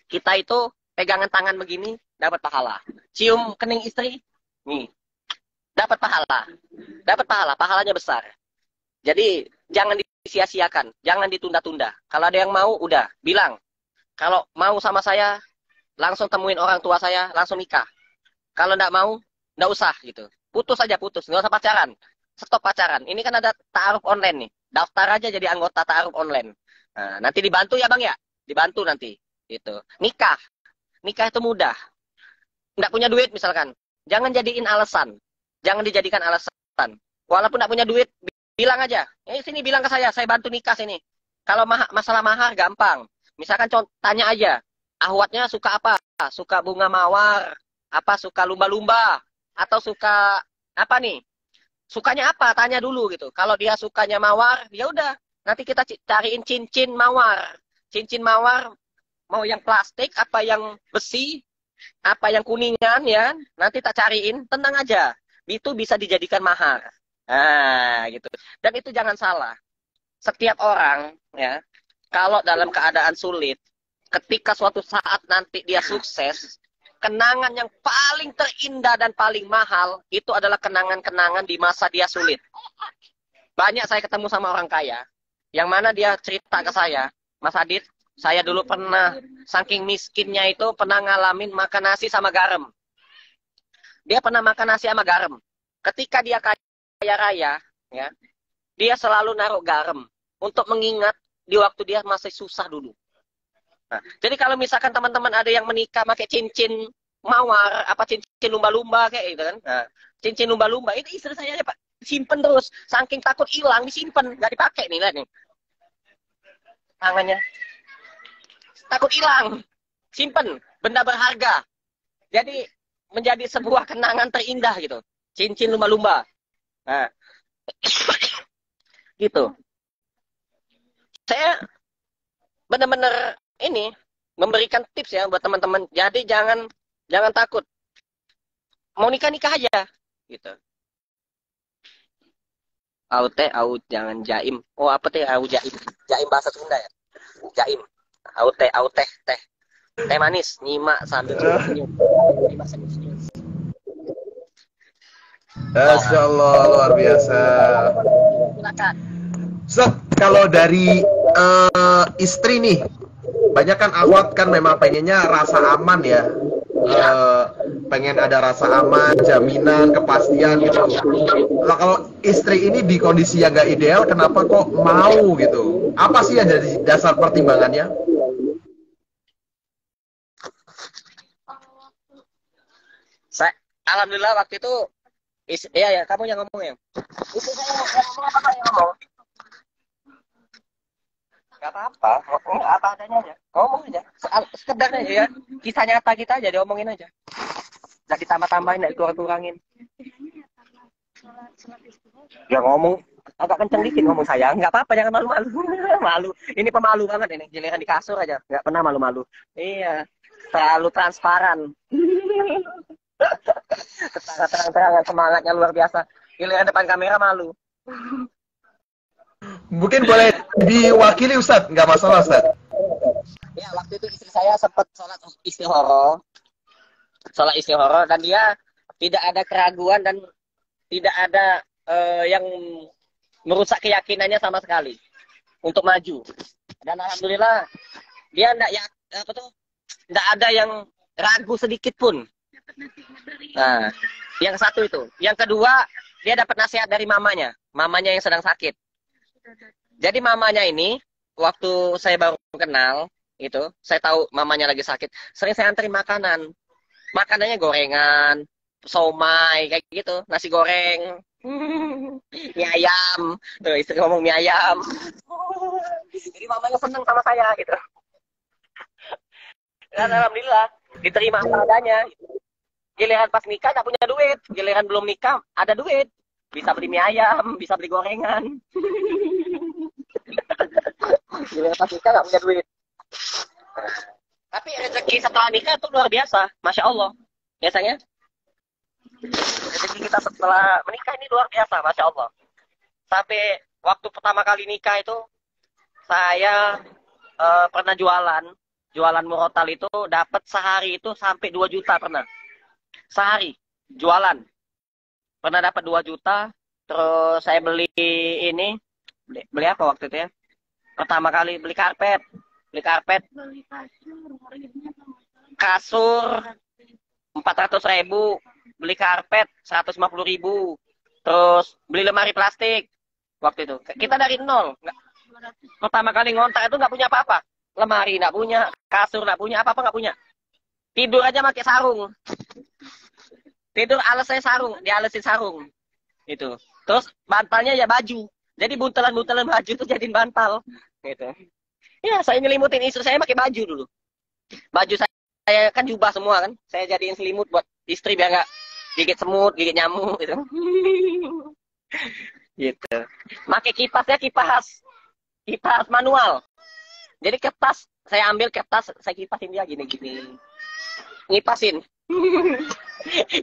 kita itu pegangan tangan begini dapat pahala. Cium kening istri, nih dapat pahala. Dapat pahala, pahalanya besar. Jadi jangan disia-siakan, jangan ditunda-tunda. Kalau ada yang mau, udah bilang. Kalau mau sama saya, langsung temuin orang tua saya, langsung nikah. Kalau enggak mau, enggak usah gitu. Putus aja, putus. Nggak usah pacaran. Stop pacaran. Ini kan ada ta'aruf online nih. Daftar aja jadi anggota ta'aruf online. Nah, nanti dibantu ya Bang ya? Dibantu nanti. Gitu. Nikah. Nikah itu mudah. Nggak punya duit misalkan. Jangan jadiin alasan. Jangan dijadikan alasan. Walaupun nggak punya duit, bilang aja. Sini bilang ke saya bantu nikah sini. Kalau masalah mahar gampang. Misalkan tanya aja. Ahwatnya suka apa? Suka bunga mawar? Apa suka lumba-lumba? Atau suka apa nih? Sukanya apa? Tanya dulu gitu. Kalau dia sukanya mawar, ya udah. Nanti kita cariin cincin mawar. Cincin mawar mau yang plastik, apa yang besi, apa yang kuningan ya. Nanti tak cariin, tenang aja. Itu bisa dijadikan mahar. Nah, gitu. Dan itu jangan salah. Setiap orang ya, kalau dalam keadaan sulit, ketika suatu saat nanti dia sukses, kenangan yang paling terindah dan paling mahal itu adalah kenangan-kenangan di masa dia sulit. Banyak saya ketemu sama orang kaya, yang mana dia cerita ke saya, Mas Adit, saya dulu pernah, saking miskinnya itu, pernah ngalamin makan nasi sama garam. Dia pernah makan nasi sama garam. Ketika dia kaya raya, ya, dia selalu naruh garam untuk mengingat di waktu dia masih susah dulu. Nah, jadi kalau misalkan teman-teman ada yang menikah pakai cincin mawar, apa cincin lumba-lumba kayak gitu kan. Nah, cincin lumba-lumba itu istri saya ya, Pak, simpen terus. Saking takut hilang, disimpen, nggak dipakai nih, lihat nih. Tangannya. Takut hilang. Simpen, benda berharga. Jadi menjadi sebuah kenangan terindah gitu. Cincin lumba-lumba. Nah, gitu. Saya benar-benar ini memberikan tips ya buat teman-teman. Jadi jangan takut. Mau nikah aja gitu. Aut jangan jaim. Oh, apa teh au jaim? Jaim bahasa Sunda ya. Jaim. Teh. Teh manis, nyimak sambil senyum. Masya Allah, luar biasa. Silakan. Ustaz, kalau dari istri nih, banyak kan akhwat kan memang pengennya rasa aman ya. Pengen ada rasa aman, jaminan, kepastian gitu. Lah kalau istri ini di kondisi yang gak ideal, kenapa kok mau gitu? Apa sih yang jadi dasar pertimbangannya? Alhamdulillah waktu itu ya kamu yang ngomong ya. Istri saya yang ngomong apa yang ngomong? Gak apa-apa, ngomong apa adanya aja. Ngomong aja, sekedar aja ya. Kisah nyata kita aja diomongin aja. Gak ditambah-tambahin, gak dikurang-kurangin. Ya ngomong agak kenceng dikit ngomong saya. Nggak apa-apa, jangan malu-malu. Malu. Ini pemalu banget ini. Giliran di kasur aja. Nggak pernah malu-malu. Iya. Terlalu transparan. Terang-terangan semangatnya luar biasa. Giliran depan kamera malu. Mungkin boleh diwakili Ustadz, nggak masalah Ustadz. Ya, waktu itu istri saya sempat sholat istihoro dan dia tidak ada keraguan dan tidak ada yang merusak keyakinannya sama sekali untuk maju. Dan alhamdulillah dia enggak ada yang ragu sedikit pun. Nah, yang satu itu. Yang kedua, dia dapat nasihat dari mamanya yang sedang sakit. Jadi mamanya ini waktu saya baru kenal itu, saya tahu mamanya lagi sakit, sering saya anterin makanan. Makanannya gorengan, somai kayak gitu, nasi goreng, mie ayam, tuh istri ngomong mie ayam. Jadi mamanya seneng sama saya gitu. Dan alhamdulillah diterima apa adanya. Giliran pas nikah nggak punya duit, giliran belum nikah ada duit, bisa beli mie ayam, bisa beli gorengan. Giliran pas nikah nggak punya duit. Tapi rezeki setelah nikah itu luar biasa, masya Allah. Biasanya rezeki kita setelah menikah ini luar biasa, masya Allah. Sampai waktu pertama kali nikah itu saya pernah jualan murotal itu dapat sehari itu sampai 2 juta pernah. Sehari jualan pernah dapat 2 juta. Terus saya beli apa waktu itu ya? Pertama kali beli karpet, kasur 400.000, beli karpet 150.000, terus beli lemari plastik waktu itu. Kita dari nol, pertama kali ngontrak itu nggak punya apa-apa, lemari nggak punya, kasur nggak punya, apa-apa nggak punya. Tidur aja pakai sarung, tidur alasnya sarung, dialesin sarung itu. Terus bantalnya ya baju, jadi buntelan baju itu jadiin bantal gitu. Ya, saya nyelimutin istri saya pakai baju dulu. Baju saya kan jubah semua kan. Saya jadiin selimut buat istri biar nggak gigit semut, gigit nyamuk gitu. Gitu. Pakai kipasnya kipas manual. Jadi kertas, saya ambil kertas, saya kipasin dia gini-gini. Ngipasin.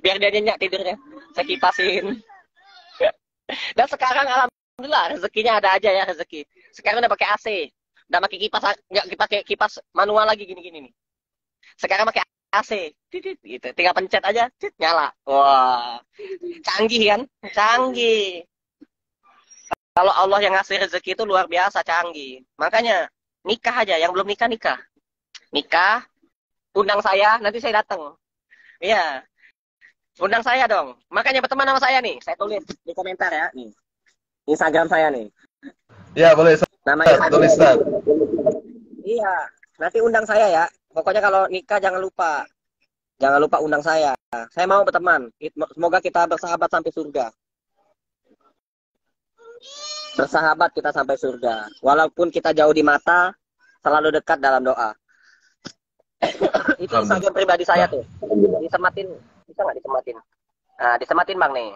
Biar dia nyenyak tidurnya. Saya kipasin. Dan sekarang alhamdulillah rezekinya ada aja ya rezeki. Sekarang udah pakai AC. Udah pakai kipas, nggak pakai kipas manual lagi gini-gini nih. Sekarang pakai AC, gitu. Tinggal pencet aja, nyala. Wah, canggih kan? Canggih. Kalau Allah yang ngasih rezeki itu luar biasa canggih. Makanya nikah aja, yang belum nikah nikah. Nikah, undang saya, nanti saya datang. Iya, undang saya dong. Makanya berteman sama saya nih. Saya tulis di komentar ya, nih. Instagram saya nih. Ya, boleh Ustaz. Namanya Tulis Adi. Ustaz. Iya, nanti undang saya ya. Pokoknya kalau nikah jangan lupa. Jangan lupa undang saya. Saya mau berteman. Semoga kita bersahabat sampai surga. Bersahabat kita sampai surga. Walaupun kita jauh di mata, selalu dekat dalam doa. Itu Instagram pribadi saya tuh. Disematin, bisa nggak disematin? Nah, disematin Bang nih.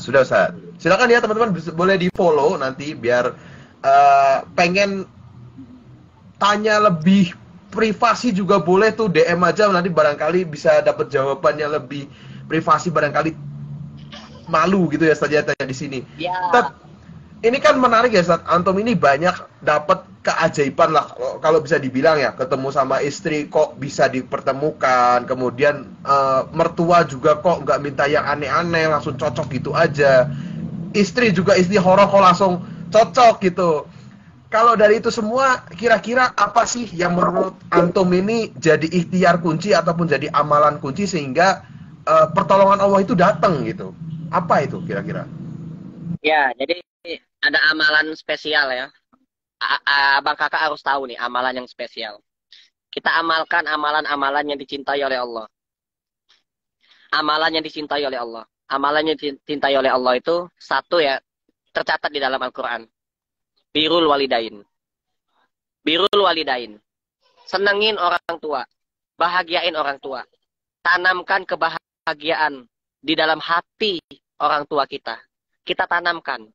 Sudah Ustaz. Silakan ya teman-teman, boleh di-follow nanti biar pengen tanya lebih privasi juga boleh tuh DM aja, nanti barangkali bisa dapat jawabannya lebih privasi, barangkali malu gitu ya Ustaz ya tanya di sini. Ya. Ustaz, ini kan menarik ya Ustaz. Antum ini banyak dapat keajaiban lah kalau bisa dibilang ya, ketemu sama istri kok bisa dipertemukan, kemudian mertua juga kok nggak minta yang aneh-aneh, langsung cocok gitu aja. Istri juga istri horor kok langsung cocok gitu. Kalau dari itu semua, kira-kira apa sih yang menurut antum ini jadi ikhtiar kunci ataupun jadi amalan kunci sehingga pertolongan Allah itu datang gitu? Apa itu kira-kira? Ya, jadi ada amalan spesial ya. Abang kakak harus tahu nih amalan yang spesial. Kita amalkan amalan-amalan yang dicintai oleh Allah. Amalan yang dicintai oleh Allah. Amalan yang dicintai oleh Allah itu satu ya, tercatat di dalam Al-Quran. Birrul walidain. Birrul walidain. Senengin orang tua. Bahagiain orang tua. Tanamkan kebahagiaan di dalam hati orang tua kita. Kita tanamkan.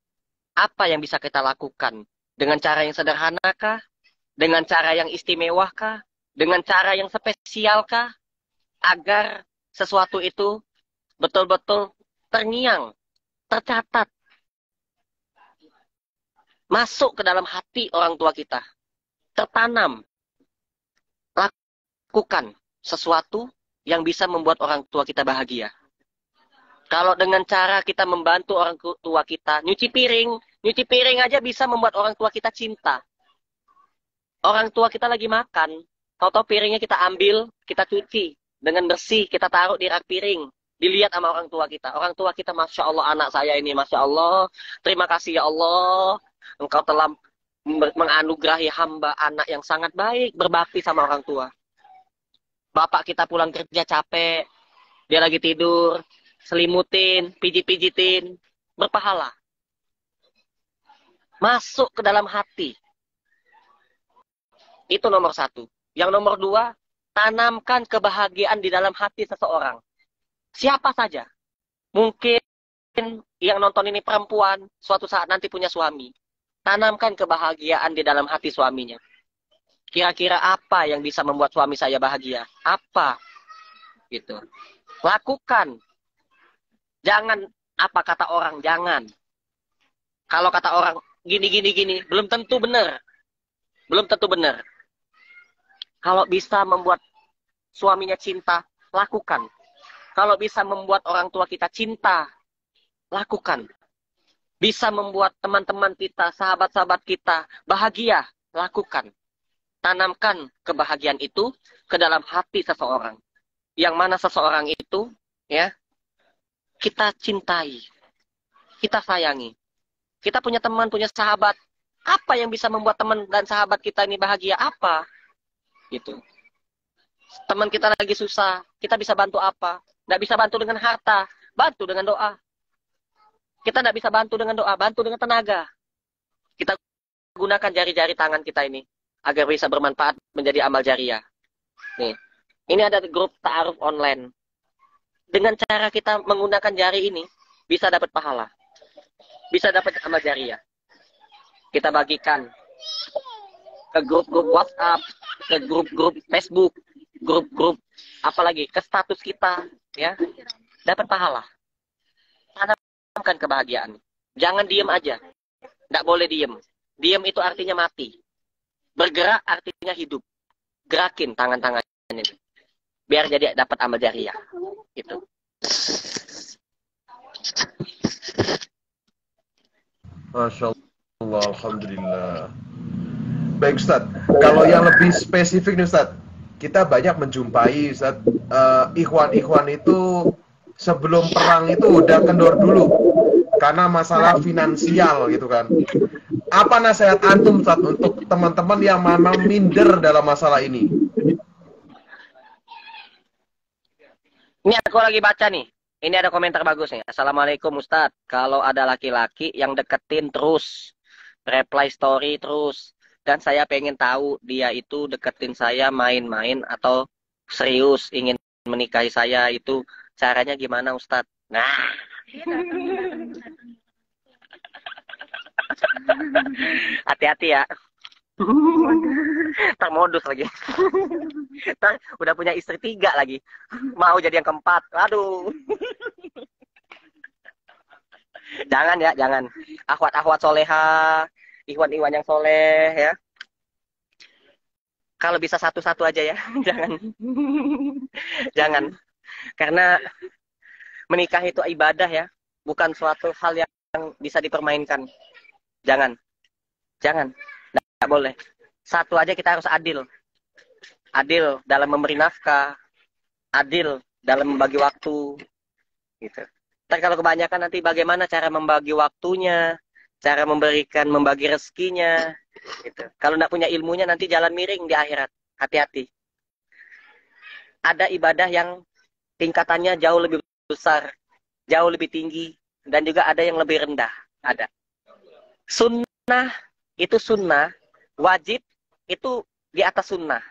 Apa yang bisa kita lakukan? Dengan cara yang sederhanakah? Dengan cara yang istimewakah? Dengan cara yang spesialkah? Agar sesuatu itu betul-betul terngiang, tercatat, masuk ke dalam hati orang tua kita, tertanam. Lakukan sesuatu yang bisa membuat orang tua kita bahagia. Kalau dengan cara kita membantu orang tua kita, nyuci piring aja bisa membuat orang tua kita cinta. Orang tua kita lagi makan, tahu-tahu piringnya kita ambil, kita cuci dengan bersih, kita taruh di rak piring. Dilihat sama orang tua kita. Orang tua kita, Masya Allah anak saya ini, Masya Allah. Terima kasih ya Allah. Engkau telah menganugerahi hamba anak yang sangat baik, berbakti sama orang tua. Bapak kita pulang kerja capek, dia lagi tidur, selimutin, pijit-pijitin, berpahala. Masuk ke dalam hati. Itu nomor satu. Yang nomor dua, tanamkan kebahagiaan di dalam hati seseorang. Siapa saja. Mungkin yang nonton ini perempuan, suatu saat nanti punya suami. Tanamkan kebahagiaan di dalam hati suaminya. Kira-kira apa yang bisa membuat suami saya bahagia? Apa? Gitu. Lakukan. Jangan apa kata orang, jangan. Kalau kata orang gini, belum tentu benar. Belum tentu benar. Kalau bisa membuat suaminya cinta, lakukan. Kalau bisa membuat orang tua kita cinta, lakukan. Bisa membuat teman-teman kita, sahabat-sahabat kita bahagia, lakukan. Tanamkan kebahagiaan itu ke dalam hati seseorang. Yang mana seseorang itu, ya, kita cintai, kita sayangi. Kita punya teman, punya sahabat. Apa yang bisa membuat teman dan sahabat kita ini bahagia? Apa? Gitu. Teman kita lagi susah, kita bisa bantu apa? Nggak bisa bantu dengan harta, bantu dengan doa. Kita nggak bisa bantu dengan doa, bantu dengan tenaga. Kita gunakan jari-jari tangan kita ini agar bisa bermanfaat menjadi amal jariah. Nih, ini ada grup ta'aruf online. Dengan cara kita menggunakan jari ini, bisa dapat pahala. Bisa dapat amal jariah. Kita bagikan ke grup-grup WhatsApp, ke grup-grup Facebook, grup-grup apalagi ke status kita, ya, dapat pahala. Tanamkan kebahagiaan. Jangan diem aja. Nggak boleh diem. Diem itu artinya mati. Bergerak artinya hidup. Gerakin tangan-tangannya. Biar jadi dapat amal jariah. Gitu. Masya Allah, Alhamdulillah. Baik Ustaz, kalau yang lebih spesifik nih Ustaz, kita banyak menjumpai Ustaz, ikhwan-ikhwan itu sebelum perang itu udah kendor dulu. karena masalah finansial gitu kan. Apa nasihat antum Ustaz untuk teman-teman yang memang minder dalam masalah ini? Ini aku lagi baca nih. Ini ada komentar bagus nih. Assalamualaikum Ustadz. Kalau ada laki-laki yang deketin terus, reply story terus, dan saya pengen tahu dia itu deketin saya main-main atau serius ingin menikahi saya, itu caranya gimana Ustadz? Nah, hati-hati ya. Termodus lagi. Ntar udah punya istri 3 lagi. Mau jadi yang keempat. Aduh. Jangan ya, jangan. Akhwat-akhwat soleha, ikhwan-ikhwan yang soleh ya. Kalau bisa satu-satu aja ya. Jangan. Jangan. Karena menikah itu ibadah ya. Bukan suatu hal yang bisa dipermainkan. Jangan. Jangan. Nggak boleh. Satu aja kita harus adil. Adil dalam memberi nafkah. Adil dalam membagi waktu. Gitu. Ntar kalau kebanyakan nanti bagaimana cara membagi waktunya, cara membagi rezekinya. Gitu. Kalau nggak punya ilmunya nanti jalan miring di akhirat. Hati-hati. Ada ibadah yang tingkatannya jauh lebih besar, jauh lebih tinggi, dan juga ada yang lebih rendah. Ada. Sunnah itu sunnah, wajib itu di atas sunnah.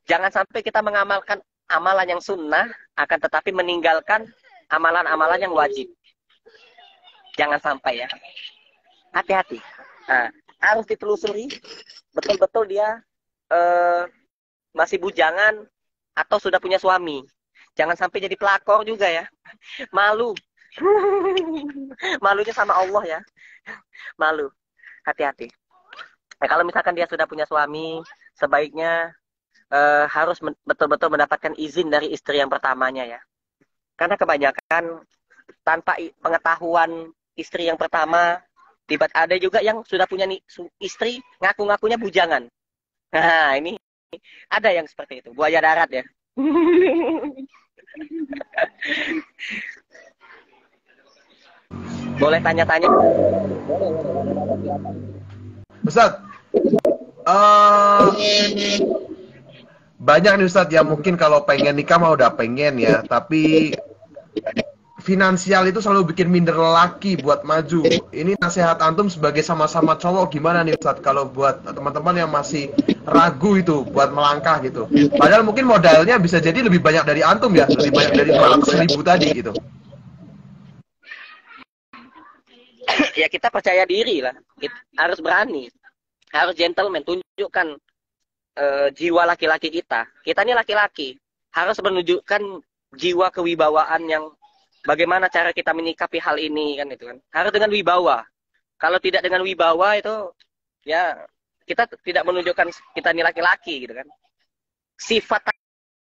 Jangan sampai kita mengamalkan amalan yang sunnah, akan tetapi meninggalkan amalan-amalan yang wajib. Jangan sampai ya. Hati-hati. Nah, harus ditelusuri betul-betul dia masih bujangan atau sudah punya suami. Jangan sampai jadi pelakor juga ya. Malu. Malunya sama Allah ya. Malu. Hati-hati. Nah, kalau misalkan dia sudah punya suami, sebaiknya harus betul-betul mendapatkan izin dari istri yang pertamanya ya. Karena kebanyakan tanpa pengetahuan istri yang pertama, tiba-tiba ada juga yang sudah punya istri, ngaku-ngakunya bujangan. Nah, ini ada yang seperti itu, buaya darat ya. Boleh tanya-tanya? Ustaz, banyak nih Ustaz yang mungkin kalau pengen nikah mah udah pengen ya, tapi finansial itu selalu bikin minder lelaki buat maju. Ini nasihat antum sebagai sama-sama cowok gimana nih Ustaz kalau buat teman-teman yang masih ragu itu buat melangkah gitu. Padahal mungkin modalnya bisa jadi lebih banyak dari antum ya, lebih banyak dari 200.000 tadi gitu. Ya kita percaya diri lah, harus berani, harus gentleman, tunjukkan jiwa laki-laki kita. Kita ini laki-laki, harus menunjukkan jiwa kewibawaan yang bagaimana cara kita menyikapi hal ini kan itu kan. Harus dengan wibawa. Kalau tidak dengan wibawa itu ya kita tidak menunjukkan kita ini laki-laki gitu kan. Sifat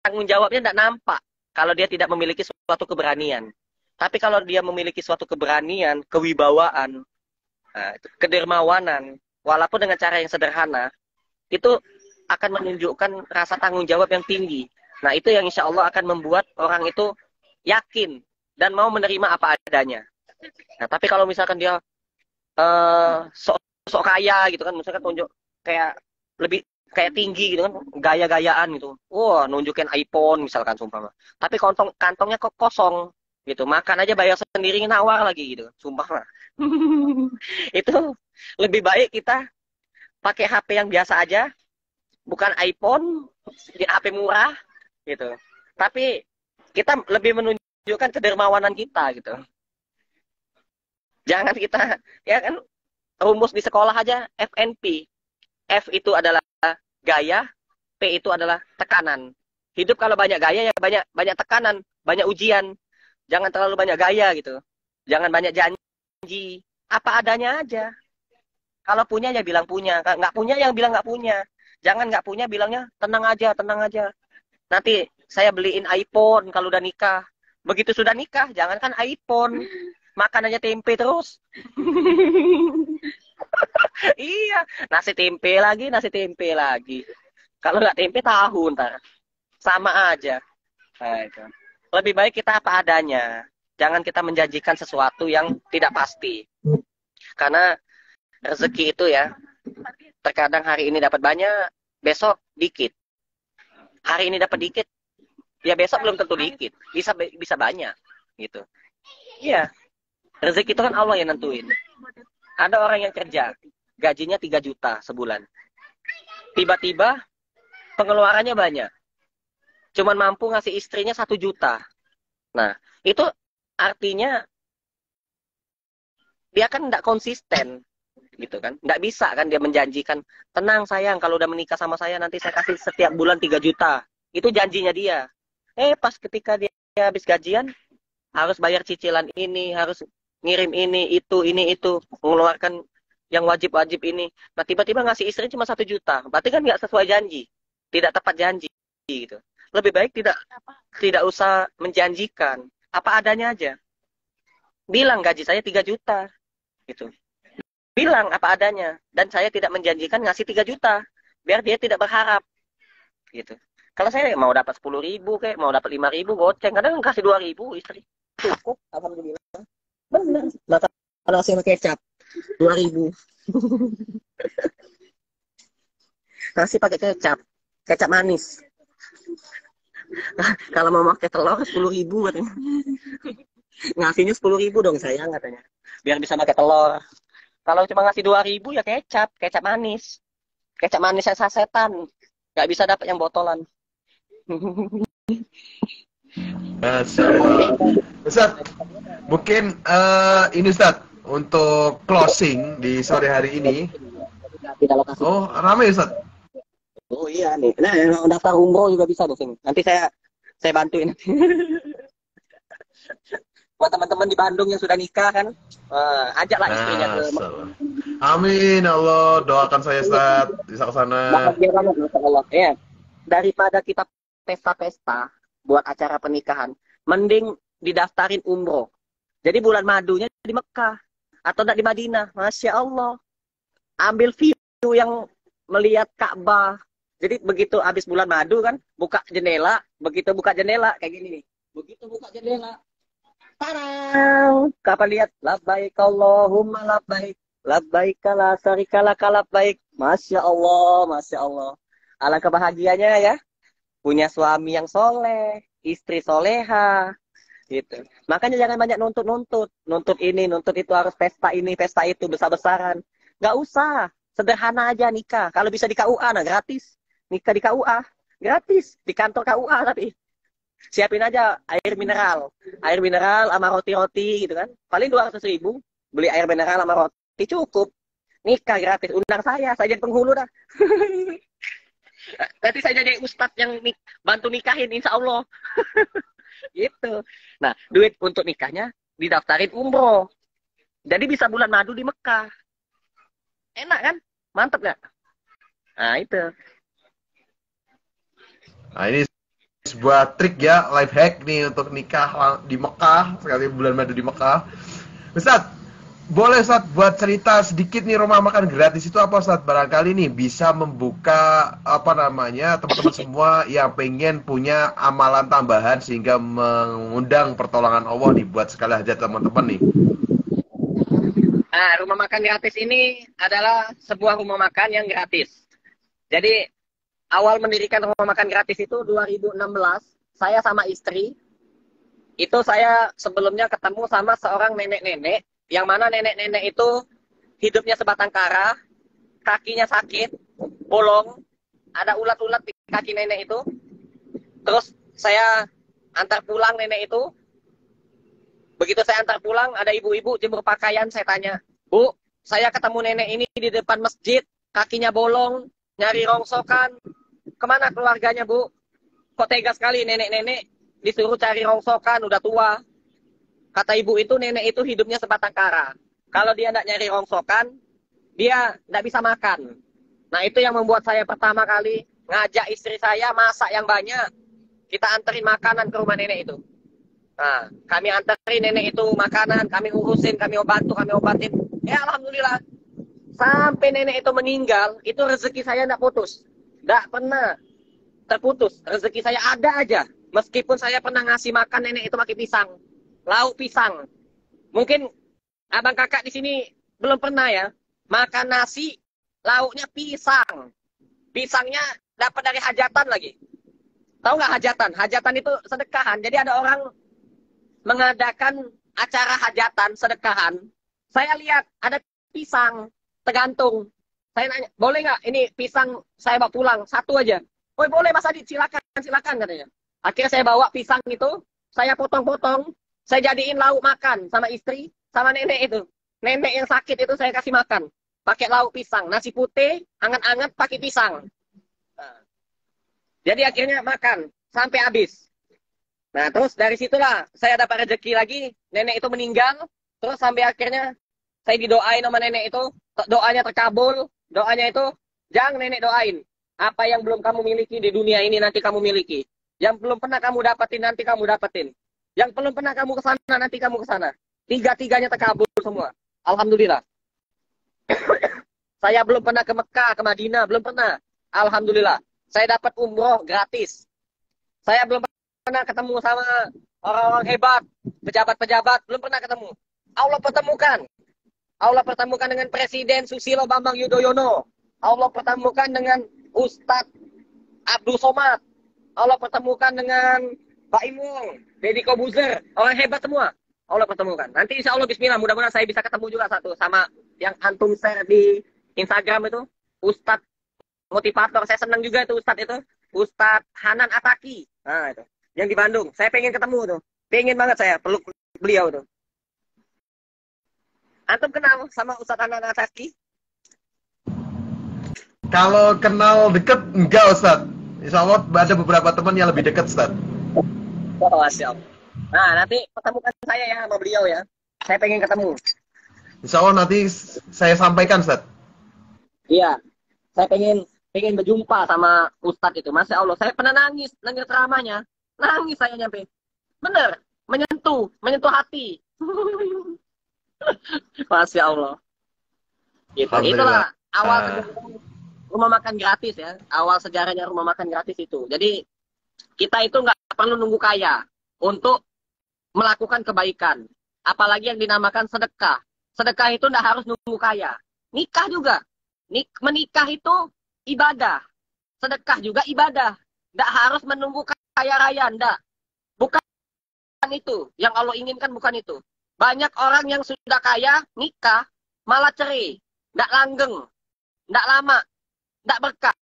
tanggung jawabnya tidak nampak kalau dia tidak memiliki suatu keberanian. Tapi kalau dia memiliki suatu keberanian, kewibawaan, kedermawanan, walaupun dengan cara yang sederhana, itu akan menunjukkan rasa tanggung jawab yang tinggi. Nah, itu yang insya Allah akan membuat orang itu yakin dan mau menerima apa adanya. Nah, tapi kalau misalkan dia sok kaya gitu kan, misalkan tunjuk kayak lebih kayak tinggi gitu kan, gaya-gayaan gitu. Wah, nunjukin iPhone misalkan sumpah. Tapi kantongnya kok kosong gitu. Makan aja bayar sendiri, nawar lagi gitu. Sumpah lah. Itu lebih baik kita pakai HP yang biasa aja, bukan iPhone, di HP murah gitu. Tapi kita lebih menunjukkan kedermawanan kita gitu. Jangan kita, ya kan, rumus di sekolah aja FNP. F itu adalah gaya, P itu adalah tekanan. Hidup kalau banyak gaya ya banyak tekanan, banyak ujian. Jangan terlalu banyak gaya gitu. Jangan banyak janji. Apa adanya aja. Kalau punya ya bilang punya. Nggak punya yang bilang nggak punya. Jangan nggak punya bilangnya tenang aja, tenang aja. Nanti saya beliin iPhone kalau udah nikah. Begitu sudah nikah, jangankan iPhone. Makan aja tempe terus. Iya, nasi tempe lagi, nasi tempe lagi. Kalau nggak tempe tahu ntar. Sama aja. Nah, itu. Lebih baik kita apa adanya. jangan kita menjanjikan sesuatu yang tidak pasti. Karena rezeki itu ya, terkadang hari ini dapat banyak, besok dikit. Hari ini dapat dikit, ya besok belum tentu dikit. Bisa banyak gitu. Iya. Rezeki itu kan Allah yang nentuin. Ada orang yang kerja, gajinya 3 juta sebulan. Tiba-tiba pengeluarannya banyak. Cuman mampu ngasih istrinya 1 juta. Nah, itu artinya dia kan tidak konsisten. Gitu kan. Nggak bisa kan dia menjanjikan, tenang sayang, kalau udah menikah sama saya nanti saya kasih setiap bulan 3 juta. Itu janjinya dia. Pas ketika dia habis gajian, harus bayar cicilan ini, harus ngirim ini, itu. Mengeluarkan yang wajib-wajib ini. Nah, tiba-tiba ngasih istri cuma 1 juta. Berarti kan nggak sesuai janji. Tidak tepat janji. Gitu. Lebih baik tidak usah menjanjikan. Apa adanya aja. Bilang gaji saya 3 juta. Gitu. Bilang apa adanya. Dan saya tidak menjanjikan ngasih 3 juta. Biar dia tidak berharap. Gitu. Kalau saya mau dapat 10.000 kayak, mau dapat 5.000 goceng. Kadang kasih 2.000 istri. Cukup, alhamdulillah. Benar. Nah, kalau hasil kecap 2.000. Nasi pakai kecap. Kecap manis. Kalau mau pakai telur 10.000 katanya. Ngasihnya 10.000 dong sayang katanya. Biar bisa pakai telur. Kalau cuma ngasih 2.000 ya kecap manis. Kecap manis yang sasetan. Nggak bisa dapat yang botolan. Ustaz, mungkin ini Ustaz, untuk closing di sore hari ini. Oh, ramai Ustaz. Oh iya nih. Nah, yang daftar umroh juga bisa tuh sini. Nanti saya bantuin. Buat teman-teman di Bandung yang sudah nikah kan, ajaklah istrinya ke. Amin Allah, doakan saya Ustaz bisa ke sana. Bahagia banget masyaallah. Ya. Daripada kita pesta-pesta buat acara pernikahan, mending didaftarin umroh. Jadi bulan madunya di Mekah atau enggak di Madinah. Masya Allah. Ambil view yang melihat Ka'bah. Jadi begitu habis bulan madu kan, buka jendela, begitu buka jendela kayak gini nih. Begitu buka jendela, tarang, kapan lihat labbaik Allahumma labbaik, labbaik la syarika lak labbaik. Masya Allah. Alangkah bahagianya ya, punya suami yang soleh, istri soleha, gitu. Makanya jangan banyak nuntut ini, nuntut itu, harus pesta ini, pesta itu, besar-besaran. Nggak usah, sederhana aja nikah. Kalau bisa di KUA, nah gratis. Nikah di KUA, gratis. Di kantor KUA tapi. Siapin aja air mineral sama roti-roti gitu kan. Paling 200.000, beli air mineral sama roti cukup. Nikah gratis, undang saya jadi penghulu dah. Nanti saya jadi ustadz yang bantu nikahin, insya Allah. Gitu. Nah, duit untuk nikahnya didaftarin umroh. Jadi bisa bulan madu di Mekah. Enak kan? Mantep gak? Nah, itu. Nah, ini sebuah trik ya, life hack nih untuk nikah di Mekah, sekali bulan madu di Mekah. Ustaz, boleh Ustaz buat cerita sedikit nih, rumah makan gratis itu apa Ustaz? Barangkali nih bisa membuka teman-teman semua yang pengen punya amalan tambahan sehingga mengundang pertolongan Allah nih buat sekali hajat teman-teman nih. Nah, rumah makan gratis ini adalah sebuah rumah makan yang gratis. Jadi awal mendirikan rumah makan gratis itu 2016, saya sama istri, itu saya sebelumnya ketemu sama seorang nenek-nenek, yang mana nenek-nenek itu hidupnya sebatang kara, kakinya sakit, bolong, ada ulat-ulat di kaki nenek itu. Terus saya antar pulang nenek itu. Begitu saya antar pulang, ada ibu-ibu jemur pakaian, saya tanya, Bu, saya ketemu nenek ini di depan masjid, kakinya bolong, nyari rongsokan. Kemana keluarganya, Bu? Kok tega sekali nenek-nenek disuruh cari rongsokan, udah tua. Kata ibu itu, nenek itu hidupnya sebatang kara. Kalau dia nggak nyari rongsokan, dia nggak bisa makan. Nah, itu yang membuat saya pertama kali ngajak istri saya masak yang banyak. Kita anterin makanan ke rumah nenek itu. Nah, kami anterin nenek itu makanan, kami urusin, kami obatin. Ya, alhamdulillah. Sampai nenek itu meninggal, itu rezeki saya nggak putus. Nggak pernah terputus. Rezeki saya ada aja. Meskipun saya pernah ngasih makan nenek itu pakai pisang. lauk pisang. Mungkin abang kakak di sini belum pernah ya makan nasi lauknya pisang. Pisangnya dapat dari hajatan lagi. Tahu nggak hajatan? Hajatan itu sedekahan. Jadi ada orang mengadakan acara hajatan sedekahan. Saya lihat ada pisang tergantung. Saya nanya, boleh nggak ini pisang saya bawa pulang satu aja? Oh boleh Mas Adit, silakan silakan katanya. Akhirnya saya bawa pisang itu, saya potong-potong, saya jadiin lauk makan sama istri, sama nenek itu. Nenek yang sakit itu saya kasih makan. Pakai lauk pisang, nasi putih, anget-anget pakai pisang. Nah, jadi akhirnya makan sampai habis. Nah terus dari situlah saya dapat rezeki lagi, nenek itu meninggal, terus sampai akhirnya saya didoain sama nenek itu, doanya terkabul, doanya itu, jangan nenek doain. Apa yang belum kamu miliki di dunia ini nanti kamu miliki. Yang belum pernah kamu dapetin nanti kamu dapetin. Yang belum pernah kamu kesana nanti kamu kesana. Tiga-tiganya terkabul semua. Alhamdulillah. Saya belum pernah ke Mekah, ke Madinah, belum pernah. Alhamdulillah. Saya dapat umroh gratis. Saya belum pernah ketemu sama orang-orang hebat, pejabat-pejabat, belum pernah ketemu. Allah pertemukan. Allah pertemukan dengan Presiden Susilo Bambang Yudhoyono. Allah pertemukan dengan Ustadz Abdul Somad. Allah pertemukan dengan Pak Imung, Deddy Kobuzer, orang hebat semua. Allah pertemukan. Nanti insya Allah bismillah, mudah-mudahan saya bisa ketemu juga satu sama yang antum share di Instagram itu, Ustadz motivator. Saya senang juga itu Ustadz itu, Ustadz Hanan Ataki. Nah itu, yang di Bandung. Saya pengen ketemu tuh, pengen banget saya peluk beliau tuh. Antum kenal sama Ustadz Hanan Ataki? Kalau kenal deket, enggak Ustadz. Insya Allah ada beberapa teman yang lebih dekat Ustadz. Oh, Masya Allah. Nah, nanti pertemukan saya ya sama beliau ya. Saya pengen ketemu. Insya Allah nanti saya sampaikan Ustadz. Iya, saya pengen berjumpa sama Ustadz itu. Masya Allah, saya pernah nangis ceramahnya. Nangis saya nyampe. Bener, menyentuh hati. Masya Allah. Gitu. Itulah awal rumah makan gratis ya. Awal sejarahnya rumah makan gratis itu. Jadi kita itu nggak perlu nunggu kaya untuk melakukan kebaikan. Apalagi yang dinamakan sedekah. Sedekah itu nggak harus nunggu kaya. Nikah juga. Menikah itu ibadah. Sedekah juga ibadah. Nggak harus menunggu kaya raya. Nggak. Bukan itu. Yang Allah inginkan bukan itu. Banyak orang yang sudah kaya, nikah, malah cerai. Nggak langgeng. Nggak lama. Nggak berkah.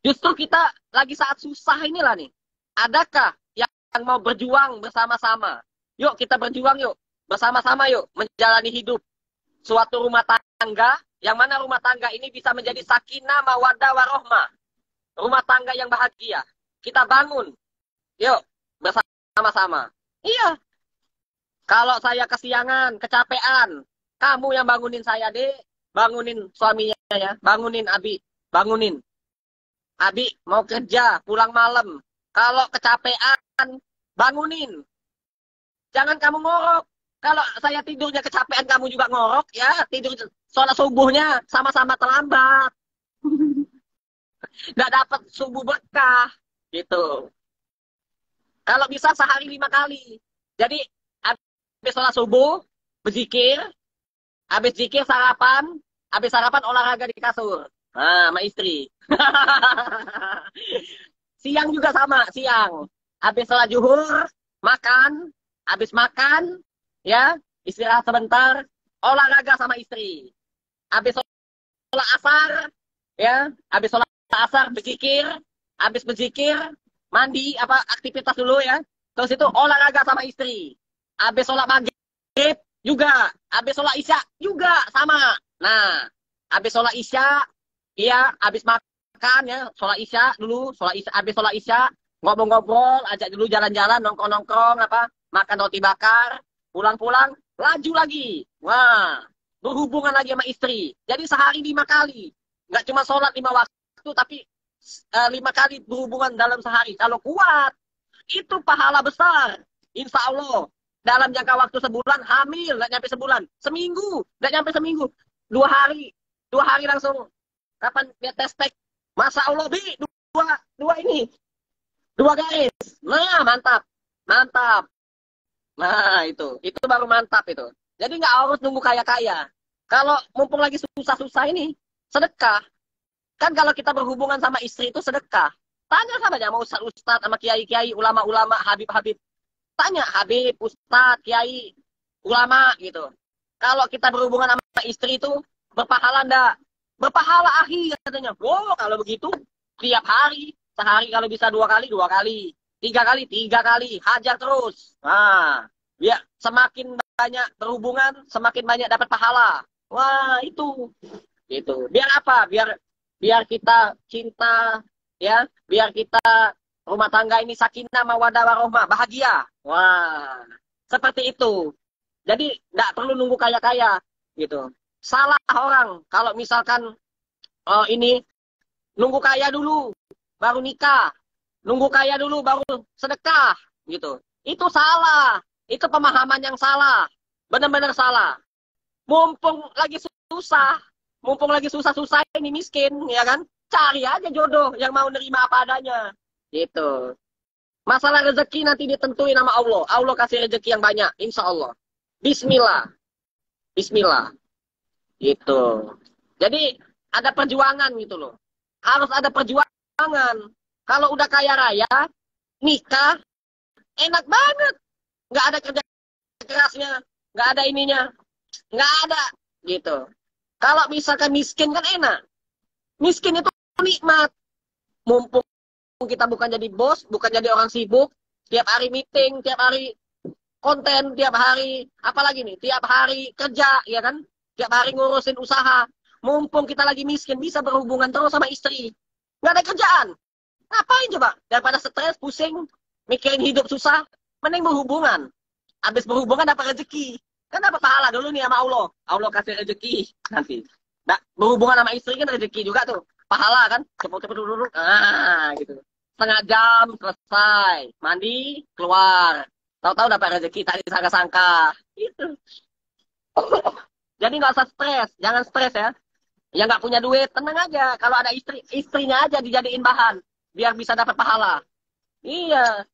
Justru kita lagi saat susah inilah nih. Adakah yang mau berjuang bersama-sama? Yuk kita berjuang yuk. Bersama-sama yuk. Menjalani hidup. Suatu rumah tangga. Yang mana rumah tangga ini bisa menjadi sakinah, mawaddah, warohmah. Rumah tangga yang bahagia. Kita bangun. Yuk. Bersama-sama. Iya. Kalau saya kesiangan, kecapean. Kamu yang bangunin saya, Dek. Bangunin suaminya ya. Bangunin Abi. Bangunin. Abi mau kerja, pulang malam. Kalau kecapean, bangunin. Jangan kamu ngorok. Kalau saya tidurnya kecapean, kamu juga ngorok, ya. Tidur sholat subuhnya sama-sama terlambat. Nggak dapat subuh berkah. Gitu. Kalau bisa sehari 5 kali. Jadi, habis sholat subuh, berzikir. Habis zikir sarapan. Habis sarapan olahraga di kasur. Nah, sama istri. Siang juga sama, siang. Habis sholat zuhur, makan. Habis makan, ya, istirahat sebentar, olahraga sama istri. Habis sholat asar, ya, habis sholat asar berzikir, habis berzikir, mandi, aktivitas dulu ya. Terus itu olahraga sama istri. Habis sholat maghrib juga, habis sholat isya juga sama. Nah, habis sholat isya, iya, habis makan ya, sholat isya dulu, habis sholat isya, ngobrol-ngobrol, ajak dulu jalan-jalan, nongkrong-nongkrong, makan roti bakar, pulang-pulang, laju lagi. Wah, berhubungan lagi sama istri. Jadi sehari 5 kali. Nggak cuma sholat 5 waktu, tapi 5 kali berhubungan dalam sehari. Kalau kuat, itu pahala besar. Insya Allah. Dalam jangka waktu sebulan, hamil, nggak nyampe sebulan. Seminggu, nggak nyampe seminggu. 2 hari. 2 hari langsung. Kapan dia tes tek? Masya Allah, Bi. 2 garis. Nah, mantap. Mantap. Nah, itu baru mantap itu. Jadi nggak harus nunggu kaya-kaya. Kalau mumpung lagi susah-susah ini, sedekah. Kan kalau kita berhubungan sama istri itu sedekah. Tanya sama aja sama ustaz-ustaz, sama kiai-kiai, ulama-ulama, habib-habib. Tanya habib, ustaz, kiai, ulama gitu. Kalau kita berhubungan sama istri itu berpahala enggak? Berpahala akhi katanya. Oh, kalau begitu tiap hari, sehari kalau bisa dua kali, tiga kali, hajar terus. Nah, ya semakin banyak berhubungan, semakin banyak dapat pahala. Wah, itu. Gitu. Biar apa? Biar kita cinta, ya, biar kita rumah tangga ini sakinah mawaddah warahmah, bahagia. Wah, seperti itu. Jadi nggak perlu nunggu kaya-kaya gitu. Salah orang kalau misalkan ini nunggu kaya dulu baru nikah, nunggu kaya dulu baru sedekah gitu. Itu salah. Itu pemahaman yang salah. Benar-benar salah. Mumpung lagi susah, mumpung lagi susah-susah ini miskin, ya kan? Cari aja jodoh yang mau nerima apa adanya. Gitu. Masalah rezeki nanti ditentuin sama Allah. Allah kasih rezeki yang banyak, insya Allah. Bismillah. Bismillah. Gitu. Jadi ada perjuangan gitu loh. Harus ada perjuangan. Kalau udah kaya raya, nikah, enak banget. Nggak ada kerja kerasnya. Nggak ada ininya. Nggak ada. Gitu. Kalau misalkan miskin kan enak. Miskin itu nikmat. Mumpung kita bukan jadi bos, bukan jadi orang sibuk. Tiap hari meeting, tiap hari konten, tiap hari, apalagi nih, tiap hari kerja, ya kan? Tiap hari ngurusin usaha. Mumpung kita lagi miskin, bisa berhubungan terus sama istri. Nggak ada kerjaan. Ngapain coba? Daripada stres, pusing, mikirin hidup susah, mending berhubungan. Habis berhubungan dapat rezeki. Kan dapat pahala dulu nih sama Allah. Allah kasih rezeki nanti. Nah, berhubungan sama istri kan rezeki juga tuh. Pahala kan? Cepet-cepet dulu. Ah, gitu. Setengah jam selesai. Mandi, keluar. Tahu-tahu dapat rezeki, tak disangka-sangka. Gitu. Jadi nggak usah stres. Jangan stres ya. Yang nggak punya duit, tenang aja. Kalau ada istri, istrinya aja dijadiin bahan. Biar bisa dapat pahala. Iya.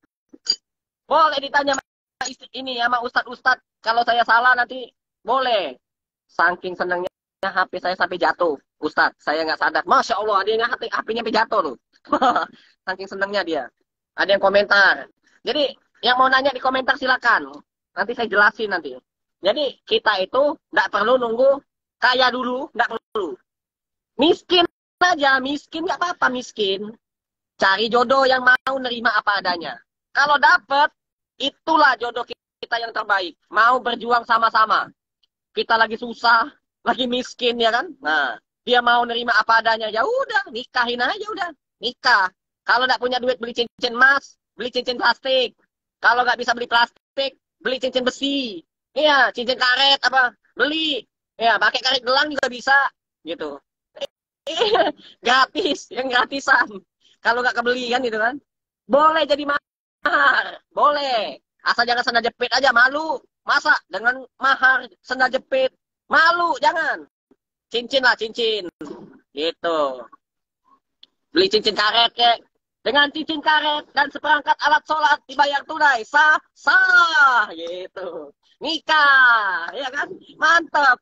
Boleh ditanya sama istri ini sama ustad-ustad. Kalau saya salah nanti boleh. Saking senangnya HP saya sampai jatuh. Ustad, saya nggak sadar. Masya Allah, ada yang HP-nya sampai jatuh loh. Saking senangnya dia. Ada yang komentar. Jadi, yang mau nanya di komentar silakan. Nanti saya jelasin nanti. Jadi, kita itu nggak perlu nunggu kaya dulu. Nggak perlu. Miskin aja. Miskin nggak apa-apa miskin. Cari jodoh yang mau nerima apa adanya. Kalau dapet, itulah jodoh kita yang terbaik. Mau berjuang sama-sama. Kita lagi susah, lagi miskin ya kan? Nah, dia mau nerima apa adanya. Ya udah, nikahin aja udah. Nikah. Kalau nggak punya duit beli cincin emas, beli cincin plastik. Kalau nggak bisa beli plastik, beli cincin besi. Iya, cincin karet apa? Beli. Ya, pakai karet gelang juga bisa gitu. Gratis, yang gratisan. Kalau nggak kebeli kan gitu kan. Boleh jadi mahar, boleh. Asal jangan sandal jepit aja, malu. Masa dengan mahar sandal jepit? Malu, jangan. Cincin lah, cincin. Gitu. Beli cincin karet kek. Dengan cincin karet dan seperangkat alat sholat dibayar tunai. Sah, sah. Gitu. Nikah, ya kan? Mantap.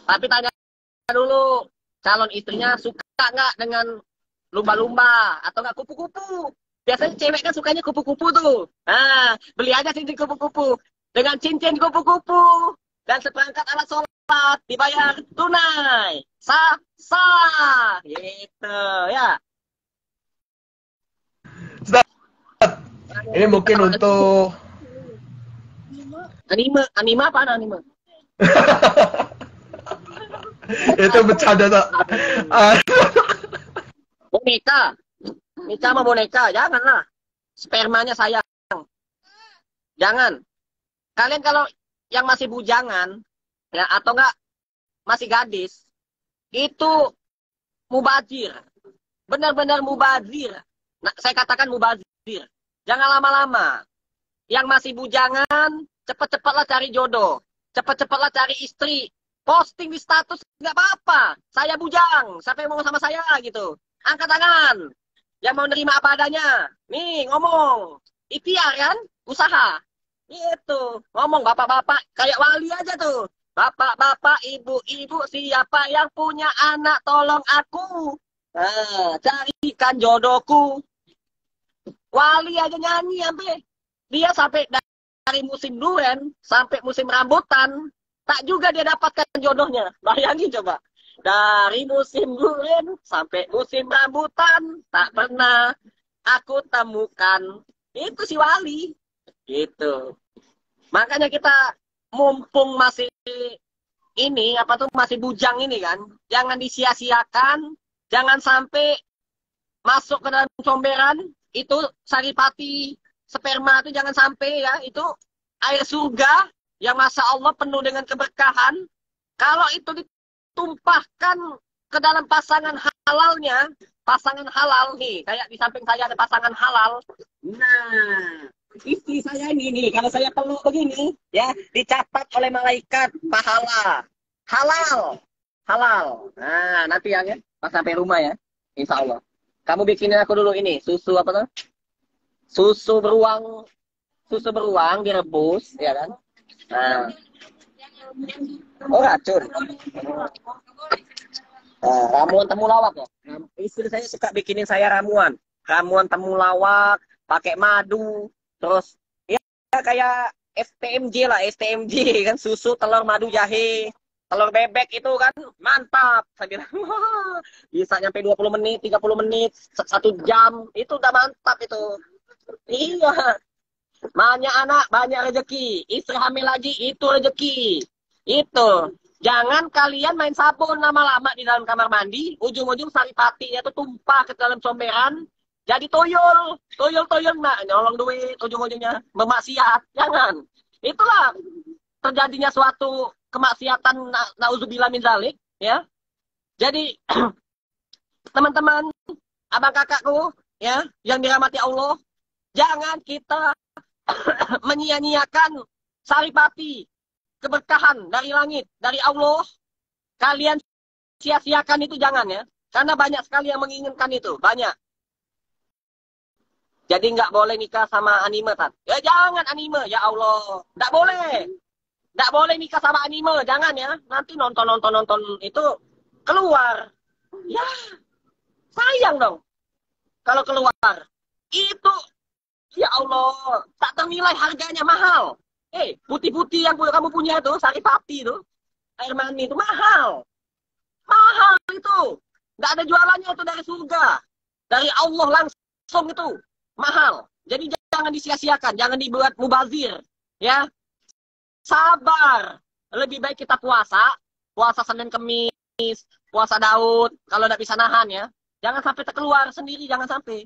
Tapi tanya dulu, calon istrinya suka nggak dengan lumba-lumba atau nggak kupu-kupu? Biasanya cewek kan sukanya kupu-kupu tuh. Nah, beli aja cincin kupu-kupu. Dengan cincin kupu-kupu dan seperangkat alat sholat dibayar tunai. Sah, sah. Gitu, ya. Ustaz, ini mungkin untuk Anime apa anime? itu bercanda tak? Boneka. Nikah sama boneka, janganlah. Spermanya sayang. Jangan. Kalian kalau yang masih bujangan, ya atau enggak masih gadis, itu mubazir. Benar-benar mubazir. Nah, saya katakan mubazir. Jangan lama-lama. Yang masih bujangan, cepet-cepetlah cari jodoh. Cepet-cepetlah cari istri. Posting di status, nggak apa-apa. Saya bujang. Siapa yang mau sama saya gitu. Angkat tangan. Yang mau nerima apa adanya. Nih, ngomong. Ikhtiar kan? usaha. Itu ngomong bapak-bapak kayak wali aja tuh. Bapak-bapak, ibu-ibu, siapa yang punya anak tolong aku. Nah, carikan jodohku. Wali aja nyanyi sampai dia sampai dari musim duren sampai musim rambutan tak juga dia dapatkan jodohnya. Bayangin coba. Dari musim duren sampai musim rambutan tak pernah aku temukan. Itu si Wali. Gitu. Makanya kita mumpung masih ini apa tuh masih bujang ini kan, jangan disia-siakan, jangan sampai masuk ke dalam comberan itu saripati sperma itu jangan sampai ya, itu air surga yang masya Allah penuh dengan keberkahan. Kalau itu ditumpahkan ke dalam pasangan halalnya, pasangan halal nih, kayak di samping saya ada pasangan halal. Nah, istri saya ini nih, kalau saya peluk begini, ya, dicatat oleh malaikat pahala. Halal. Halal. Nah, nanti ya, pas sampai rumah ya, insya Allah. Kamu bikinin aku dulu ini, susu apa tuh? Susu beruang direbus, ya kan? Nah. Oh, racun. Nah, ramuan temulawak ya. Istri saya suka bikinin saya ramuan. Ramuan temulawak, pakai madu, terus ya kayak STMJ lah, STMJ kan, susu, telur, madu, jahe, telur bebek itu kan mantap. Saya bilang, wah, bisa nyampe 20 menit, 30 menit, 1 jam, itu udah mantap itu. Iya, banyak anak, banyak rezeki. Istri hamil lagi, itu rezeki. Itu. Jangan kalian main sabun lama-lama di dalam kamar mandi, ujung-ujung saripatinya itu tumpah ke dalam comberan, jadi toyol. Toyol-toyol, nak, nyolong duit, ujung-ujungnya bermaksiat. Jangan. Itulah terjadinya suatu kemaksiatan, nauzubillah min zalik, ya. Jadi, teman-teman, abang kakakku, ya, yang dirahmati Allah, jangan kita menyia-nyiakan saripati, keberkahan dari langit, dari Allah. Kalian sia-siakan itu jangan ya. Karena banyak sekali yang menginginkan itu. Banyak. Jadi nggak boleh nikah sama anime, Tat. Ya jangan anime, ya Allah. Nggak boleh. Nggak boleh nikah sama anime, jangan ya. Nanti nonton itu keluar. Ya, sayang dong. Kalau keluar. Itu, ya Allah, tak ternilai harganya mahal. Putih-putih yang kamu punya itu, saripati itu, air mani itu mahal. Mahal itu. Nggak ada jualannya itu dari surga. Dari Allah langsung itu. Mahal. Jadi jangan disia-siakan. Jangan dibuat mubazir. Ya. Sabar. Lebih baik kita puasa. Puasa Senin Kemis. Puasa Daud. Kalau nggak bisa nahan ya. Jangan sampai terkeluar sendiri. Jangan sampai.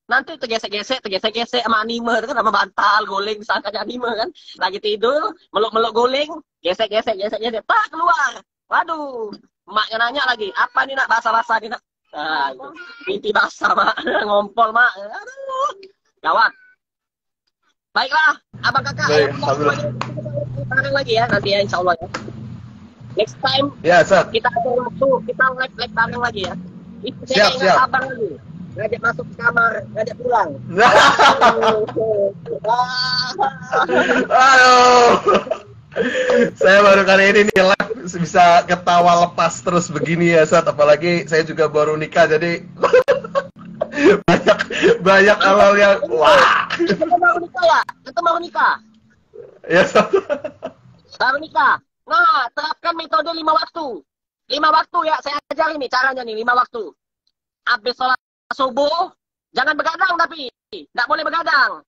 Nanti tergesek-gesek sama anime kan, sama bantal guling misalkan anime kan, lagi tidur meluk-meluk guling, gesek-gesek tak keluar. Waduh, emaknya nanya lagi, apa nih nak basah-basah nih nak? Nah, mimpi basah mak, ngompol mak. Aduh, gawat. Baiklah, abang kakak, baik, alhamdulillah. Lagi ya nanti ya insya Allah ya. Next time Ya, Sat. kita atur waktu, kita live bareng lagi ya. Itu saya Siap. sabar lagi. Ngajak masuk ke kamar, ngajak pulang. Aduh. Saya baru kali ini nih live bisa ketawa lepas terus begini ya, Sat. Apalagi saya juga baru nikah, jadi banyak hal yang wah. Kita baru nikah ya? Kita baru nikah. Ya, Sat. Baru nikah. Nah, terapkan metode 5 waktu. 5 waktu ya, saya ajarin nih caranya nih, 5 waktu. Habis sholat subuh, jangan begadang tapi. Nggak boleh begadang.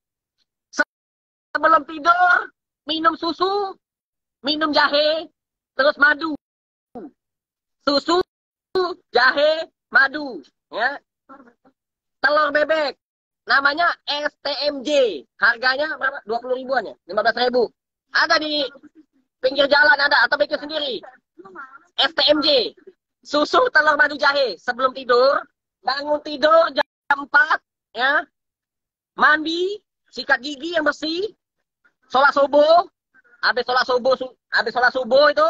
Sebelum tidur, minum susu, minum jahe, terus madu. Susu, jahe, madu. Ya. Telur bebek. Namanya STMJ. Harganya berapa? 20 ribuan ya? 15 ribu. Ada di pinggir jalan ada, atau bikin sendiri. STMJ. Susu, telur, madu, jahe. Sebelum tidur, bangun tidur jam 4, ya. Mandi, sikat gigi yang bersih, sholat subuh, habis sholat subuh itu,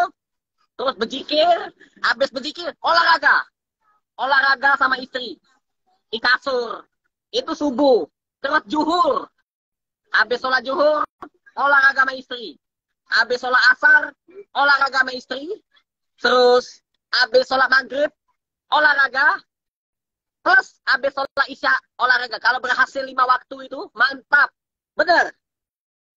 terus berzikir, habis berzikir, olahraga sama istri, di kasur, itu subuh, terus zuhur, Habis sholat zuhur, olahraga sama istri. Habis sholat asar, olahraga sama istri. Terus habis sholat maghrib, olahraga. Plus habis sholat isya, olahraga. Kalau berhasil 5 waktu itu, mantap. Bener.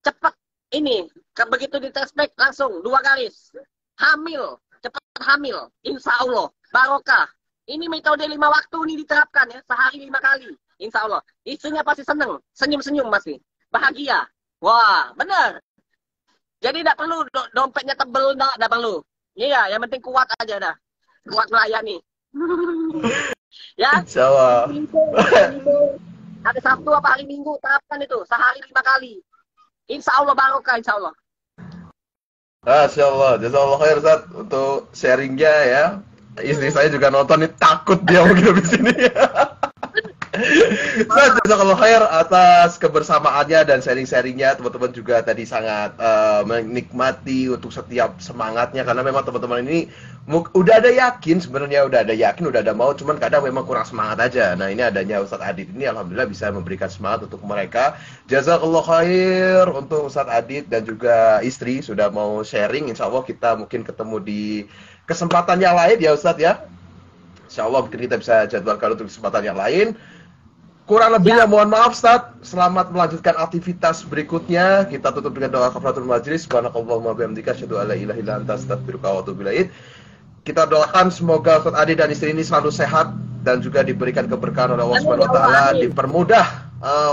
Cepat ini. Begitu di tespek langsung 2 garis. Hamil. Cepat hamil. Insya Allah. Barokah. Ini metode 5 waktu ini diterapkan ya. Sehari 5 kali. Insya Allah. Istrinya pasti seneng. Senyum-senyum masih. Bahagia. Wah, bener. Jadi tidak perlu dompetnya tebel, tidak perlu. Iya, yang penting kuat aja dah. Kuat melayani. Ya. Insya Allah. Hari Sabtu apa hari Minggu terapkan itu. Sehari 5 kali. Insya Allah barokah, insya Allah. Masya Allah, jazakallah khair Ustaz untuk sharingnya ya. Istri saya juga nonton nih, takut dia begitu di sini. Ustaz, jazakallah khair atas kebersamaannya dan sharing-sharingnya. Teman-teman juga tadi sangat menikmati untuk setiap semangatnya karena memang teman-teman ini udah ada yakin sebenarnya, udah ada mau, cuman kadang memang kurang semangat aja. Nah, ini adanya Ustadz Adit ini alhamdulillah bisa memberikan semangat untuk mereka. Jazakallah khair untuk Ustadz Adit dan juga istri sudah mau sharing. Insya Allah kita mungkin ketemu di kesempatan yang lain ya Ustadz ya. Insya Allah mungkin kita bisa jadwalkan untuk kesempatan yang lain. Kurang lebihnya mohon maaf Ustaz. Selamat melanjutkan aktivitas berikutnya. Kita tutup dengan doa kafaratul majlis. Subhanakallahumma wa bihamdika asyhadu an la ilaha illa anta astaghfiruka wa atubu ilaik. Kita doakan semoga Ustaz Adi dan istri ini selalu sehat dan juga diberikan keberkahan oleh Allah Subhanahu wa taala, dipermudah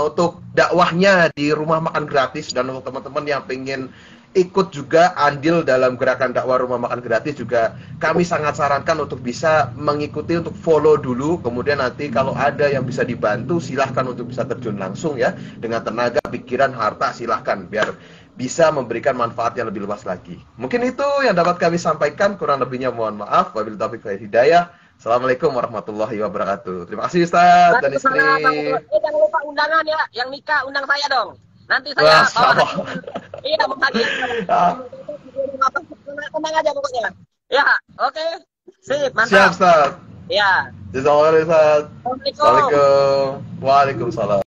untuk dakwahnya di rumah makan gratis, dan untuk teman-teman yang pengen ikut juga andil dalam gerakan dakwah rumah makan gratis juga kami sangat sarankan untuk bisa mengikuti, untuk follow dulu, kemudian nanti kalau ada yang bisa dibantu silahkan untuk bisa terjun langsung ya, dengan tenaga, pikiran, harta silahkan biar bisa memberikan manfaat yang lebih luas lagi. Mungkin itu yang dapat kami sampaikan, kurang lebihnya mohon maaf. Wabillahi taufiq wal hidayah. Assalamualaikum warahmatullahi wabarakatuh. Terima kasih Ustaz dan istri. Jangan lupa undangan ya, yang nikah undang saya dong. Nanti saya bawa. Iya, mau hadiah. Tenang aja pokoknya. Ya, oke. Sip, mantap. Siap Ustaz. Ya. Jazakallah Ustaz. Assalamualaikum. Assalamualaikum. Waalaikumsalam.